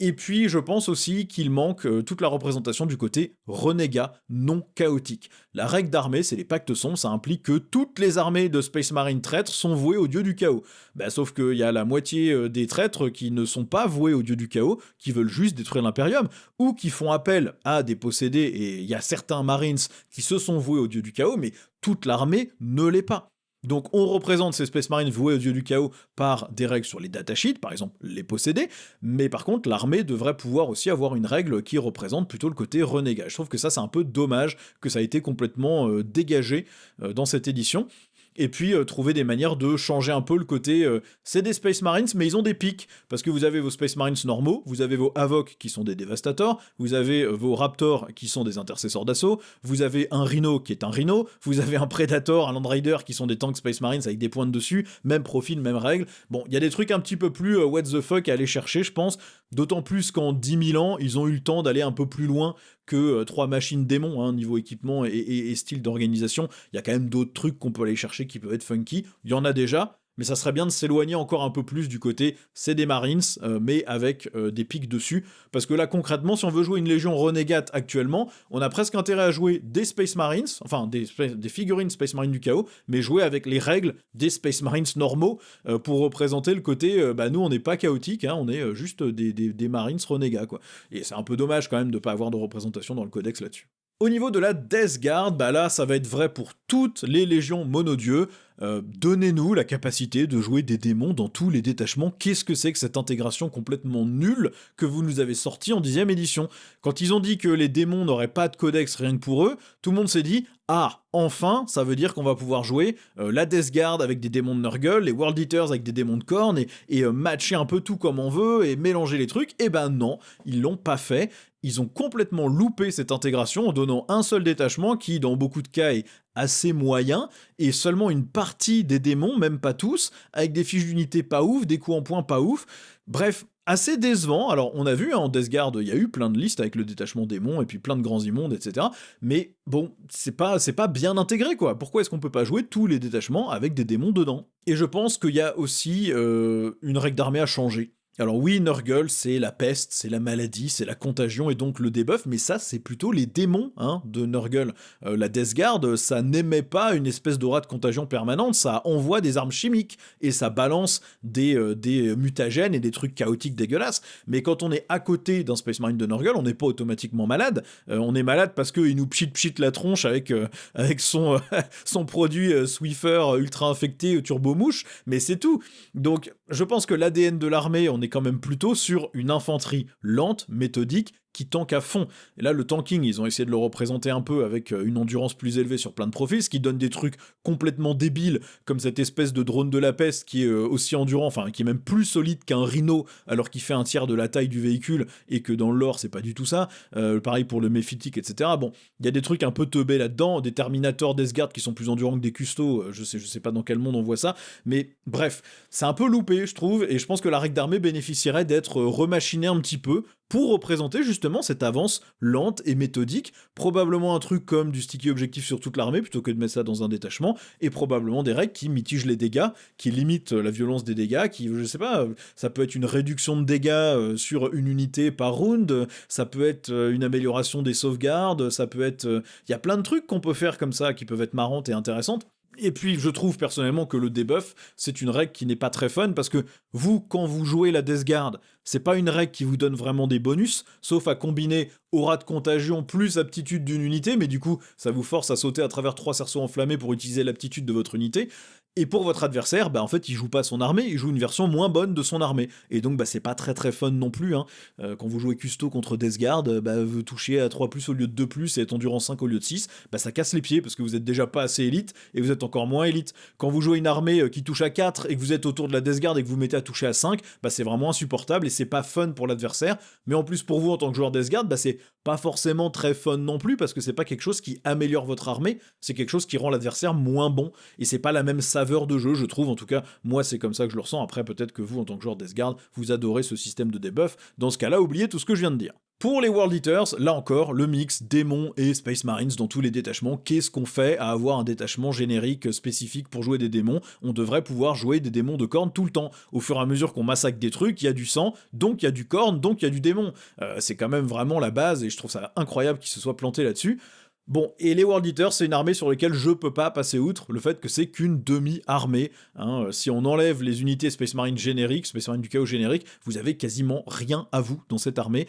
Et puis, je pense aussi qu'il manque toute la représentation du côté renégat, non chaotique. La règle d'armée, c'est les pactes sombres, ça implique que toutes les armées de Space Marine traîtres sont vouées au dieu du chaos. Sauf qu'il y a la moitié des traîtres qui ne sont pas voués au dieu du chaos, qui veulent juste détruire l'Imperium, ou qui font appel à des possédés, et il y a certains Marines qui se sont voués au dieu du chaos, mais toute l'armée ne l'est pas. Donc on représente ces Space Marines voués au dieu du chaos par des règles sur les datasheets, par exemple les possédés, mais par contre l'armée devrait pouvoir aussi avoir une règle qui représente plutôt le côté renégat. Je trouve que ça c'est un peu dommage que ça ait été complètement dégagé dans cette édition. Et puis trouver des manières de changer un peu le côté c'est des Space Marines mais ils ont des pics, parce que vous avez vos Space Marines normaux, vous avez vos Havoc qui sont des dévastateurs, vous avez vos Raptors qui sont des intercesseurs d'assaut, vous avez un Rhino qui est un Rhino, vous avez un Predator, un Landrider qui sont des tanks Space Marines avec des pointes dessus, même profil, même règle. Bon, il y a des trucs un petit peu plus what the fuck à aller chercher je pense, d'autant plus qu'en 10 000 ans ils ont eu le temps d'aller un peu plus loin que 3 machines démons, niveau équipement et style d'organisation. Il y a quand même d'autres trucs qu'on peut aller chercher qui peuvent être funky, il y en a déjà, Mais ça serait bien de s'éloigner encore un peu plus du côté c'est des Marines, mais avec des pics dessus. Parce que là, concrètement, si on veut jouer une Légion Renegade actuellement, on a presque intérêt à jouer des Space Marines, enfin des figurines Space Marines du chaos, mais jouer avec les règles des Space Marines normaux pour représenter le côté, nous on n'est pas chaotique, hein, on est juste des Marines Renegades, quoi. Et c'est un peu dommage quand même de pas avoir de représentation dans le codex là-dessus. Au niveau de la Death Guard, là ça va être vrai pour toutes les légions monodieux. Donnez-nous la capacité de jouer des démons dans tous les détachements. Qu'est-ce que c'est que cette intégration complètement nulle que vous nous avez sortie en 10ème édition? Quand ils ont dit que les démons n'auraient pas de codex rien que pour eux, tout le monde s'est dit « Ah, enfin, ça veut dire qu'on va pouvoir jouer la Death Guard avec des démons de Nurgle, les World Eaters avec des démons de Khorne, et matcher un peu tout comme on veut, et mélanger les trucs. » Eh ben non, ils l'ont pas fait. Ils ont complètement loupé cette intégration en donnant un seul détachement qui, dans beaucoup de cas, est assez moyen, et seulement une partie des démons, même pas tous, avec des fiches d'unité pas ouf, des coups en poing pas ouf. Bref, assez décevant. Alors, on a vu, en Death Guard, il y a eu plein de listes avec le détachement démon, et puis plein de grands immondes, etc. Mais bon, c'est pas bien intégré, quoi. Pourquoi est-ce qu'on peut pas jouer tous les détachements avec des démons dedans? Et je pense qu'il y a aussi une règle d'armée à changer. Alors oui, Nurgle, c'est la peste, c'est la maladie, c'est la contagion et donc le debuff, mais ça, c'est plutôt les démons de Nurgle. La Death Guard, ça n'émet pas une espèce d'aura de contagion permanente, ça envoie des armes chimiques et ça balance des mutagènes et des trucs chaotiques dégueulasses. Mais quand on est à côté d'un Space Marine de Nurgle, on n'est pas automatiquement malade. On est malade parce qu'il nous pchit la tronche avec son, son produit Swiffer ultra infecté turbo mouche, mais c'est tout. Donc je pense que l'ADN de l'armée, on est quand même plutôt sur une infanterie lente, méthodique, qui tank à fond. Et là, le tanking, ils ont essayé de le représenter un peu avec une endurance plus élevée sur plein de profils, ce qui donne des trucs complètement débiles, comme cette espèce de drone de la peste qui est aussi endurant, enfin, qui est même plus solide qu'un Rhino, alors qu'il fait un tiers de la taille du véhicule, et que dans le lore, c'est pas du tout ça. Pareil pour le Mephitic, etc. Bon, il y a des trucs un peu teubés là-dedans, des Terminator Death Guard qui sont plus endurants que des custos, je sais pas dans quel monde on voit ça, mais bref, c'est un peu loupé, je trouve, et je pense que la règle d'armée bénéficierait d'être remachinée un petit peu, pour représenter justement cette avance lente et méthodique, probablement un truc comme du sticky objectif sur toute l'armée plutôt que de mettre ça dans un détachement, et probablement des règles qui mitigent les dégâts, qui limitent la violence des dégâts, qui, je sais pas, ça peut être une réduction de dégâts sur une unité par round, ça peut être une amélioration des sauvegardes, ça peut être... Il y a plein de trucs qu'on peut faire comme ça, qui peuvent être marrantes et intéressantes. Et puis, je trouve personnellement que le debuff, c'est une règle qui n'est pas très fun, parce que vous, quand vous jouez la Death Guard, c'est pas une règle qui vous donne vraiment des bonus, sauf à combiner aura de contagion plus aptitude d'une unité, mais du coup, ça vous force à sauter à travers 3 cerceaux enflammés pour utiliser l'aptitude de votre unité. Et pour votre adversaire, en fait, il joue pas son armée, il joue une version moins bonne de son armée. Et donc, c'est pas très très fun non plus. Quand vous jouez Custo contre Death Guard, vous touchez à 3+, au lieu de 2+, et êtes endurance 5 au lieu de 6, ça casse les pieds, parce que vous êtes déjà pas assez élite, et vous êtes encore moins élite. Quand vous jouez une armée qui touche à 4, et que vous êtes autour de la Death Guard, et que vous mettez à toucher à 5, c'est vraiment insupportable, et c'est pas fun pour l'adversaire. Mais en plus, pour vous, en tant que joueur Death Guard, c'est pas forcément très fun non plus, parce que c'est pas quelque chose qui améliore votre armée, c'est quelque chose qui rend l'adversaire moins bon, et c'est pas la même saveur de jeu, je trouve. En tout cas, moi, c'est comme ça que je le ressens. Après, peut-être que vous, en tant que joueur Death Guard, vous adorez ce système de debuff. Dans ce cas-là, oubliez tout ce que je viens de dire. Pour les World Eaters, là encore, le mix démons et Space Marines dans tous les détachements. Qu'est-ce qu'on fait à avoir un détachement générique spécifique pour jouer des démons? On devrait pouvoir jouer des démons de Khorne tout le temps. Au fur et à mesure qu'on massacre des trucs, il y a du sang, donc il y a du Khorne, donc il y a du démon. C'est quand même vraiment la base, et je trouve ça incroyable qu'ils se soient plantés là-dessus. Bon, et les World Eaters, c'est une armée sur laquelle je peux pas passer outre le fait que c'est qu'une demi-armée. Si on enlève les unités Space Marine génériques, Space Marine du chaos générique, vous avez quasiment rien à vous dans cette armée.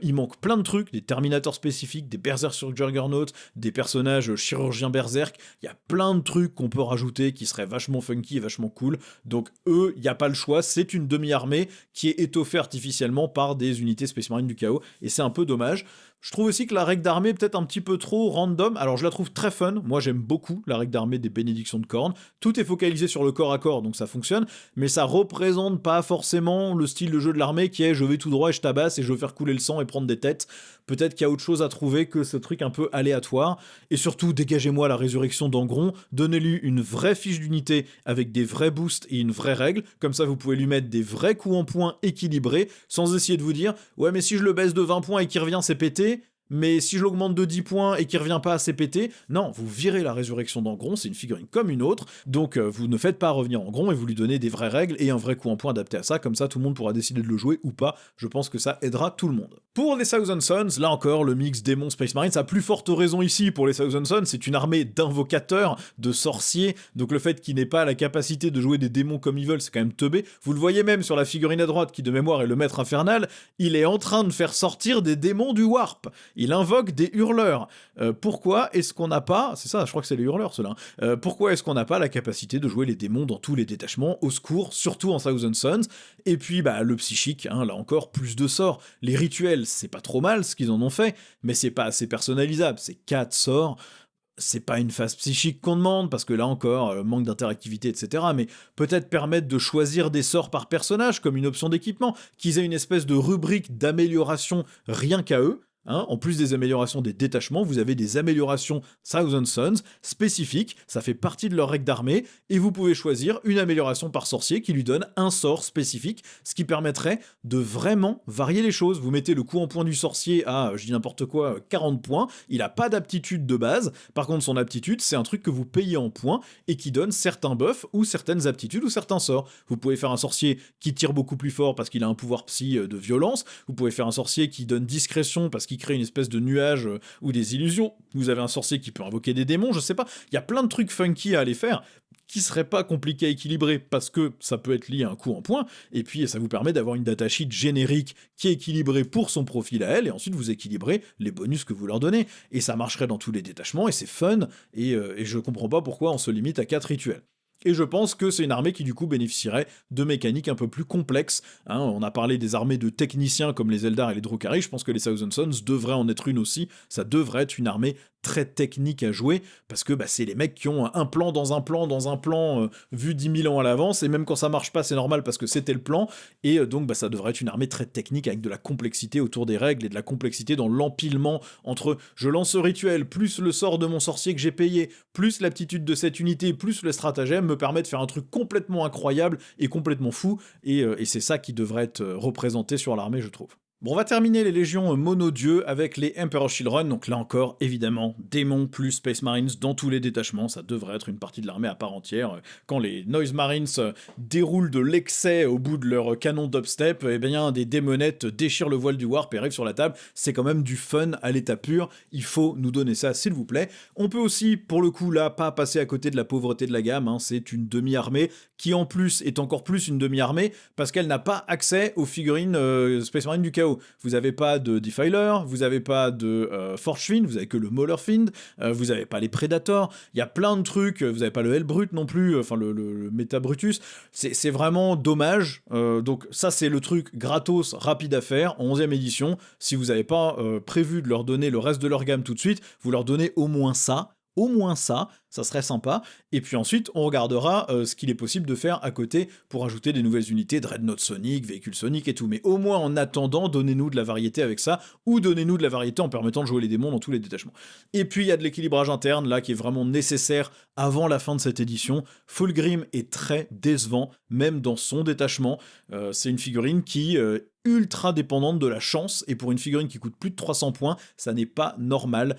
Il manque plein de trucs, des Terminators spécifiques, des Berserk sur Juggernaut, des personnages chirurgiens Berserk. Il y a plein de trucs qu'on peut rajouter qui seraient vachement funky et vachement cool. Donc eux, il n'y a pas le choix, c'est une demi-armée qui est étoffée artificiellement par des unités Space Marine du chaos, et c'est un peu dommage. Je trouve aussi que la règle d'armée est peut-être un petit peu trop random. Alors je la trouve très fun, moi j'aime beaucoup la règle d'armée des bénédictions de Khorne. Tout est focalisé sur le corps à corps, donc ça fonctionne, mais ça représente pas forcément le style de jeu de l'armée qui est je vais tout droit et je tabasse et je veux faire couler le sang et prendre des têtes. Peut-être qu'il y a autre chose à trouver que ce truc un peu aléatoire. Et surtout, dégagez-moi la résurrection d'Angron, donnez-lui une vraie fiche d'unité avec des vrais boosts et une vraie règle, comme ça vous pouvez lui mettre des vrais coups en poing équilibrés, sans essayer de vous dire « Ouais mais si je le baisse de 20 points et qu'il revient c'est pété », mais si je l'augmente de 10 points et qu'il revient pas assez pété, non, vous virez la résurrection d'Angron, c'est une figurine comme une autre, donc vous ne faites pas revenir Angron et vous lui donnez des vraies règles et un vrai coup en point adapté à ça, comme ça tout le monde pourra décider de le jouer ou pas, je pense que ça aidera tout le monde. Pour les Thousand Sons, là encore, le mix démon Space Marines a plus forte raison ici pour les Thousand Sons, c'est une armée d'invocateurs, de sorciers, donc le fait qu'ils n'aient pas la capacité de jouer des démons comme ils veulent, c'est quand même teubé. Vous le voyez même sur la figurine à droite qui de mémoire est le maître infernal, il est en train de faire sortir des démons du Warp. Il invoque des hurleurs. Pourquoi est-ce qu'on n'a pas, c'est ça, je crois que c'est les hurleurs ceux-là, pourquoi est-ce qu'on n'a pas la capacité de jouer les démons dans tous les détachements, au secours, surtout en Thousand Sons, et puis bah le psychique, hein, là encore, plus de sorts. Les rituels, c'est pas trop mal ce qu'ils en ont fait, mais c'est pas assez personnalisable, c'est 4 sorts, c'est pas une phase psychique qu'on demande, parce que là encore, manque d'interactivité, etc. Mais peut-être permettre de choisir des sorts par personnage, comme une option d'équipement, qu'ils aient une espèce de rubrique d'amélioration rien qu'à eux. Hein, en plus des améliorations des détachements, vous avez des améliorations Thousand Sons spécifiques, ça fait partie de leur règle d'armée, et vous pouvez choisir une amélioration par sorcier qui lui donne un sort spécifique, ce qui permettrait de vraiment varier les choses. Vous mettez le coup en point du sorcier à, je dis n'importe quoi, 40 points, il a pas d'aptitude de base, par contre son aptitude c'est un truc que vous payez en points, et qui donne certains buffs, ou certaines aptitudes, ou certains sorts. Vous pouvez faire un sorcier qui tire beaucoup plus fort parce qu'il a un pouvoir psy de violence, vous pouvez faire un sorcier qui donne discrétion parce qu'il crée une espèce de nuage ou des illusions, vous avez un sorcier qui peut invoquer des démons, je sais pas, il y a plein de trucs funky à aller faire, qui serait pas compliqué à équilibrer, parce que ça peut être lié à un coup en point, et puis ça vous permet d'avoir une datasheet générique qui est équilibrée pour son profil à elle, et ensuite vous équilibrez les bonus que vous leur donnez, et ça marcherait dans tous les détachements, et c'est fun, et je comprends pas pourquoi on se limite à 4 rituels. Et je pense que c'est une armée qui du coup bénéficierait de mécaniques un peu plus complexes. Hein, on a parlé des armées de techniciens comme les Eldar et les Drukhari, je pense que les Thousand Sons devraient en être une aussi, ça devrait être une armée très technique à jouer, parce que bah, c'est les mecs qui ont un plan dans un plan dans un plan vu 10 000 ans à l'avance, et même quand ça marche pas c'est normal parce que c'était le plan, et donc bah, ça devrait être une armée très technique avec de la complexité autour des règles et de la complexité dans l'empilement entre je lance ce rituel, plus le sort de mon sorcier que j'ai payé, plus l'aptitude de cette unité, plus le stratagème me permet de faire un truc complètement incroyable et complètement fou, et c'est ça qui devrait être représenté sur l'armée je trouve. Bon, on va terminer les légions monodieux avec les Emperor Children, donc là encore, évidemment, démons plus Space Marines dans tous les détachements, ça devrait être une partie de l'armée à part entière. Quand les Noise Marines déroulent de l'excès au bout de leur canon dubstep, eh bien, des démonettes déchirent le voile du Warp et arrivent sur la table, c'est quand même du fun à l'état pur, il faut nous donner ça, s'il vous plaît. On peut aussi, pour le coup, là, pas passer à côté de la pauvreté de la gamme, hein, c'est une demi-armée, qui en plus est encore plus une demi-armée, parce qu'elle n'a pas accès aux figurines Space Marines du chaos. Vous avez pas de Defiler, vous avez pas de Forgefiend, vous avez que le Maulerfiend, vous avez pas les Predators, il y a plein de trucs, vous avez pas le Hellbrut non plus, enfin le Metabrutus, c'est vraiment dommage, donc ça c'est le truc gratos, rapide à faire, en 11ème édition, si vous avez pas prévu de leur donner le reste de leur gamme tout de suite, vous leur donnez au moins ça serait sympa, et puis ensuite on regardera ce qu'il est possible de faire à côté pour ajouter des nouvelles unités, Dreadnought Sonic, véhicules Sonic et tout, mais au moins en attendant, donnez-nous de la variété avec ça, ou donnez-nous de la variété en permettant de jouer les démons dans tous les détachements. Et puis il y a de l'équilibrage interne là qui est vraiment nécessaire avant la fin de cette édition. Fulgrim est très décevant, même dans son détachement, c'est une figurine qui ultra dépendante de la chance, et pour une figurine qui coûte plus de 300 points, ça n'est pas normal.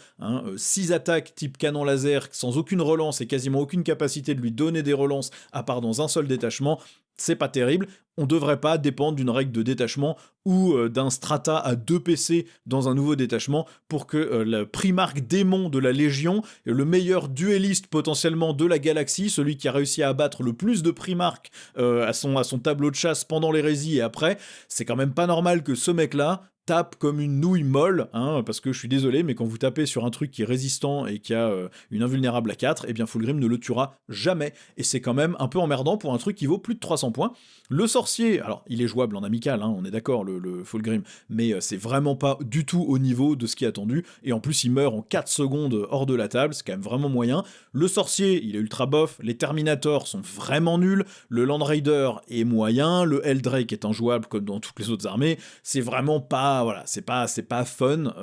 6 attaques type canon laser sans aucune relance et quasiment aucune capacité de lui donner des relances à part dans un seul détachement, c'est pas terrible. On devrait pas dépendre d'une règle de détachement ou d'un strata à 2 PC dans un nouveau détachement pour que le primarque démon de la Légion, le meilleur duelliste potentiellement de la galaxie, celui qui a réussi à abattre le plus de primarques à son tableau de chasse pendant l'hérésie et après, c'est quand même pas normal que ce mec-là tape comme une nouille molle, hein, parce que je suis désolé, mais quand vous tapez sur un truc qui est résistant et qui a une invulnérable à 4, eh bien Fulgrim ne le tuera jamais, et c'est quand même un peu emmerdant pour un truc qui vaut plus de 300 points. Le sorcier, alors il est jouable en amical, hein, on est d'accord, le Fulgrim, mais c'est vraiment pas du tout au niveau de ce qui est attendu, et en plus il meurt en 4 secondes hors de la table, c'est quand même vraiment moyen. Le sorcier, il est ultra bof, les Terminators sont vraiment nuls, le Land Raider est moyen, le Helldrake est injouable comme dans toutes les autres armées, c'est vraiment pas, voilà, c'est pas fun,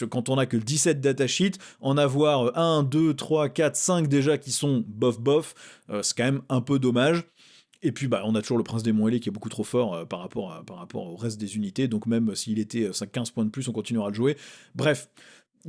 quand on a que 17 datasheets, en avoir 1, 2, 3, 4, 5 déjà qui sont bof, c'est quand même un peu dommage. Et puis bah on a toujours le prince démon ailé qui est beaucoup trop fort par rapport au reste des unités, donc même s'il était 15 points de plus, on continuera à le jouer. Bref,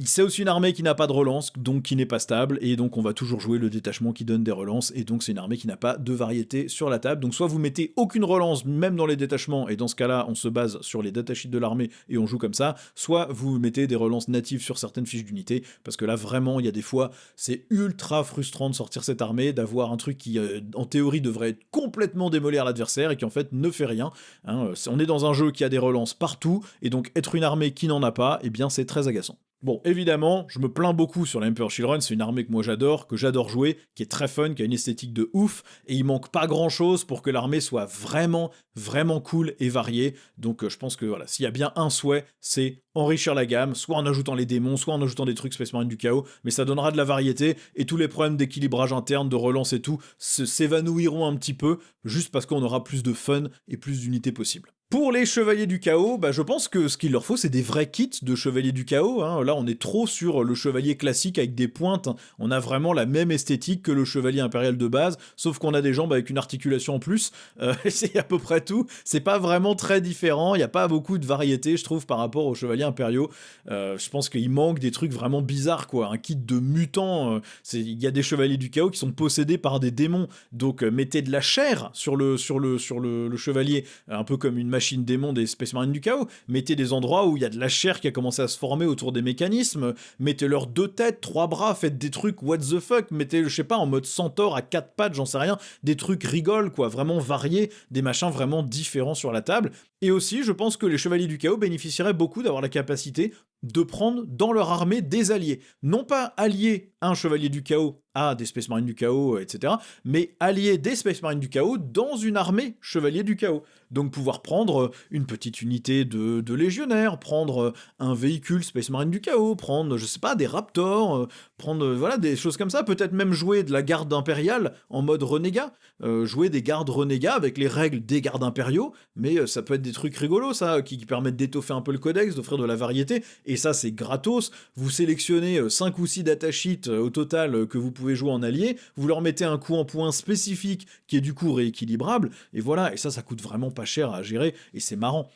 c'est aussi une armée qui n'a pas de relance, donc qui n'est pas stable, et donc on va toujours jouer le détachement qui donne des relances, et donc c'est une armée qui n'a pas de variété sur la table. Donc soit vous mettez aucune relance, même dans les détachements, et dans ce cas-là, on se base sur les datasheets de l'armée, et on joue comme ça, soit vous mettez des relances natives sur certaines fiches d'unité, parce que là, vraiment, il y a des fois, c'est ultra frustrant de sortir cette armée, d'avoir un truc qui, en théorie, devrait être complètement démolir l'adversaire, et qui en fait ne fait rien. Hein. On est dans un jeu qui a des relances partout, et donc être une armée qui n'en a pas, eh bien c'est très agaçant. Bon, évidemment, je me plains beaucoup sur l'Emperor Children, c'est une armée que moi j'adore, que j'adore jouer, qui est très fun, qui a une esthétique de ouf, et il manque pas grand chose pour que l'armée soit vraiment, vraiment cool et variée. Donc je pense que voilà, s'il y a bien un souhait, c'est enrichir la gamme, soit en ajoutant les démons, soit en ajoutant des trucs Space Marine du Chaos, mais ça donnera de la variété, et tous les problèmes d'équilibrage interne, de relance et tout, s'évanouiront un petit peu, juste parce qu'on aura plus de fun et plus d'unités possibles. Pour les Chevaliers du Chaos, bah je pense que ce qu'il leur faut, c'est des vrais kits de Chevaliers du Chaos. Hein. Là, on est trop sur le Chevalier classique avec des pointes. On a vraiment la même esthétique que le Chevalier impérial de base, sauf qu'on a des jambes avec une articulation en plus. C'est à peu près tout. C'est pas vraiment très différent. Il n'y a pas beaucoup de variété, je trouve, par rapport aux Chevaliers impériaux. Je pense qu'il manque des trucs vraiment bizarres, quoi. Un kit de mutants. Il y a des Chevaliers du Chaos qui sont possédés par des démons. Donc, mettez de la chair sur le Chevalier, un peu comme une machine démon des Space Marines du Chaos, mettez des endroits où il y a de la chair qui a commencé à se former autour des mécanismes, mettez-leur 2 têtes, 3 bras, faites des trucs what the fuck, mettez, je sais pas, en mode centaure à 4 pattes, j'en sais rien, des trucs rigoles, quoi, vraiment variés, des machins vraiment différents sur la table. Et aussi, je pense que les Chevaliers du Chaos bénéficieraient beaucoup d'avoir la capacité de prendre dans leur armée des alliés. Non pas allier un Chevalier du Chaos à des Space Marines du Chaos, etc., mais allier des Space Marines du Chaos dans une armée Chevalier du Chaos. Donc pouvoir prendre une petite unité de légionnaires, prendre un véhicule Space Marine du Chaos, prendre, je sais pas, des Raptors, prendre, voilà, des choses comme ça, peut-être même jouer de la garde impériale en mode renégat, jouer des gardes renégats avec les règles des gardes impériaux, mais ça peut être des trucs rigolos, ça, qui permettent d'étoffer un peu le codex, d'offrir de la variété, et ça c'est gratos. Vous sélectionnez 5 ou 6 datasheets au total que vous pouvez jouer en allié, vous leur mettez un coup en point spécifique qui est du coup rééquilibrable, et voilà, et ça coûte vraiment pas cher à gérer, et c'est marrant.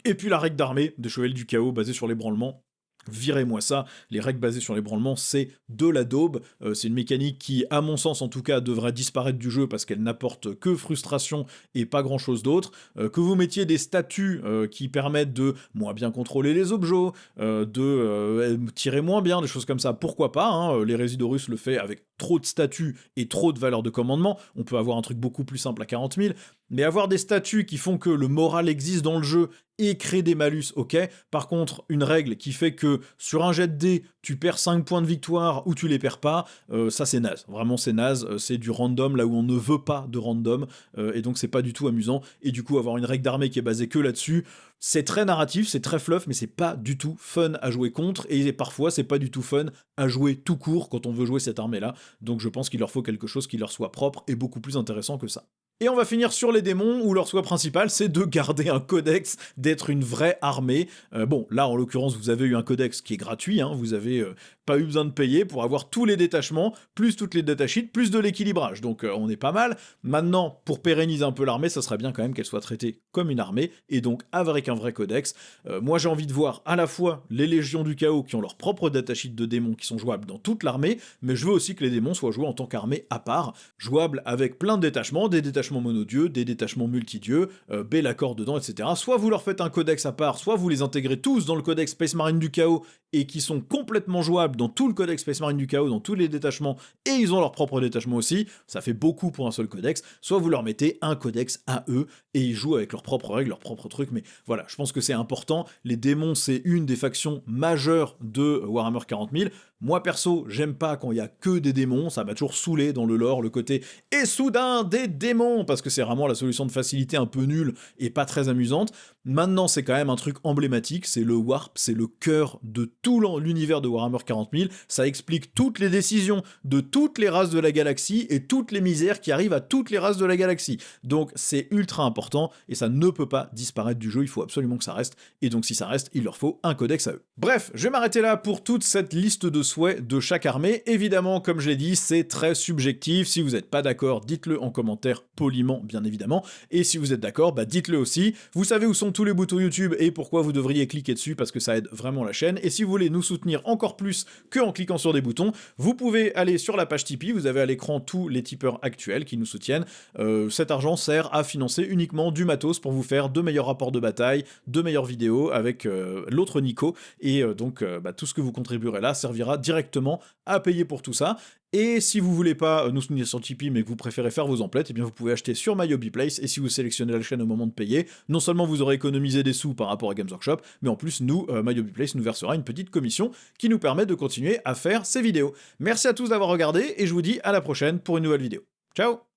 Et puis la règle d'armée de Chevalier du Chaos basée sur l'ébranlement. Virez-moi ça, les règles basées sur l'ébranlement, c'est de la daube, c'est une mécanique qui, à mon sens en tout cas, devrait disparaître du jeu parce qu'elle n'apporte que frustration et pas grand chose d'autre, que vous mettiez des statuts qui permettent de moins bien contrôler les objets, de tirer moins bien, des choses comme ça, pourquoi pas, hein, l'Hérésidorus le fait avec trop de statuts et trop de valeurs de commandement, on peut avoir un truc beaucoup plus simple à 40 000, mais avoir des statuts qui font que le moral existe dans le jeu et crée des malus, ok. Par contre, une règle qui fait que sur un jet de dés, tu perds 5 points de victoire ou tu les perds pas, ça c'est naze. Vraiment c'est naze, c'est du random là où on ne veut pas de random, et donc c'est pas du tout amusant. Et du coup, avoir une règle d'armée qui est basée que là-dessus, c'est très narratif, c'est très fluff, mais c'est pas du tout fun à jouer contre, et parfois c'est pas du tout fun à jouer tout court quand on veut jouer cette armée-là. Donc je pense qu'il leur faut quelque chose qui leur soit propre et beaucoup plus intéressant que ça. Et on va finir sur les démons, où leur souhait principal, c'est de garder un codex, d'être une vraie armée. Bon, là, en l'occurrence, vous avez eu un codex qui est gratuit, hein, vous avez pas eu besoin de payer pour avoir tous les détachements, plus toutes les datasheets, plus de l'équilibrage. Donc on est pas mal. Maintenant, pour pérenniser un peu l'armée, ça serait bien quand même qu'elle soit traitée comme une armée, et donc avec un vrai codex. Moi, j'ai envie de voir à la fois les légions du chaos qui ont leur propre datasheet de démons qui sont jouables dans toute l'armée, mais je veux aussi que les démons soient joués en tant qu'armée à part, jouables avec plein de détachements, des détachements monodieux, des détachements multidieux, Bellacor dedans, etc. Soit vous leur faites un codex à part, soit vous les intégrez tous dans le codex Space Marine du Chaos et qui sont complètement jouables dans tout le codex Space Marine du Chaos, dans tous les détachements, et ils ont leur propre détachement aussi, ça fait beaucoup pour un seul codex, soit vous leur mettez un codex à eux, et ils jouent avec leurs propres règles, leurs propres trucs, mais voilà, je pense que c'est important, les démons c'est une des factions majeures de Warhammer 40 000, moi perso, j'aime pas quand il y a que des démons, ça m'a toujours saoulé dans le lore, le côté « et soudain des démons !» parce que c'est vraiment la solution de facilité un peu nulle et pas très amusante. Maintenant, c'est quand même un truc emblématique, c'est le Warp, c'est le cœur de tout l'univers de Warhammer 40 000, ça explique toutes les décisions de toutes les races de la galaxie et toutes les misères qui arrivent à toutes les races de la galaxie. Donc c'est ultra important et ça ne peut pas disparaître du jeu, il faut absolument que ça reste, et donc si ça reste, il leur faut un codex à eux. Bref, je vais m'arrêter là pour toute cette liste de souhait de chaque armée. Évidemment, comme je l'ai dit, c'est très subjectif. Si vous n'êtes pas d'accord, dites-le en commentaire poliment, bien évidemment. Et si vous êtes d'accord, bah dites-le aussi. Vous savez où sont tous les boutons YouTube et pourquoi vous devriez cliquer dessus parce que ça aide vraiment la chaîne. Et si vous voulez nous soutenir encore plus que en cliquant sur des boutons, vous pouvez aller sur la page Tipeee. Vous avez à l'écran tous les tipeurs actuels qui nous soutiennent. Cet argent sert à financer uniquement du matos pour vous faire de meilleurs rapports de bataille, de meilleures vidéos avec l'autre Nico. Et donc tout ce que vous contribuerez là servira directement à payer pour tout ça. Et si vous voulez pas nous soutenir sur Tipeee mais que vous préférez faire vos emplettes, eh bien vous pouvez acheter sur My Hobby Place, et si vous sélectionnez la chaîne au moment de payer, non seulement vous aurez économisé des sous par rapport à Games Workshop, mais en plus nous, My Hobby Place nous versera une petite commission qui nous permet de continuer à faire ces vidéos. Merci à tous d'avoir regardé et je vous dis à la prochaine pour une nouvelle vidéo. Ciao!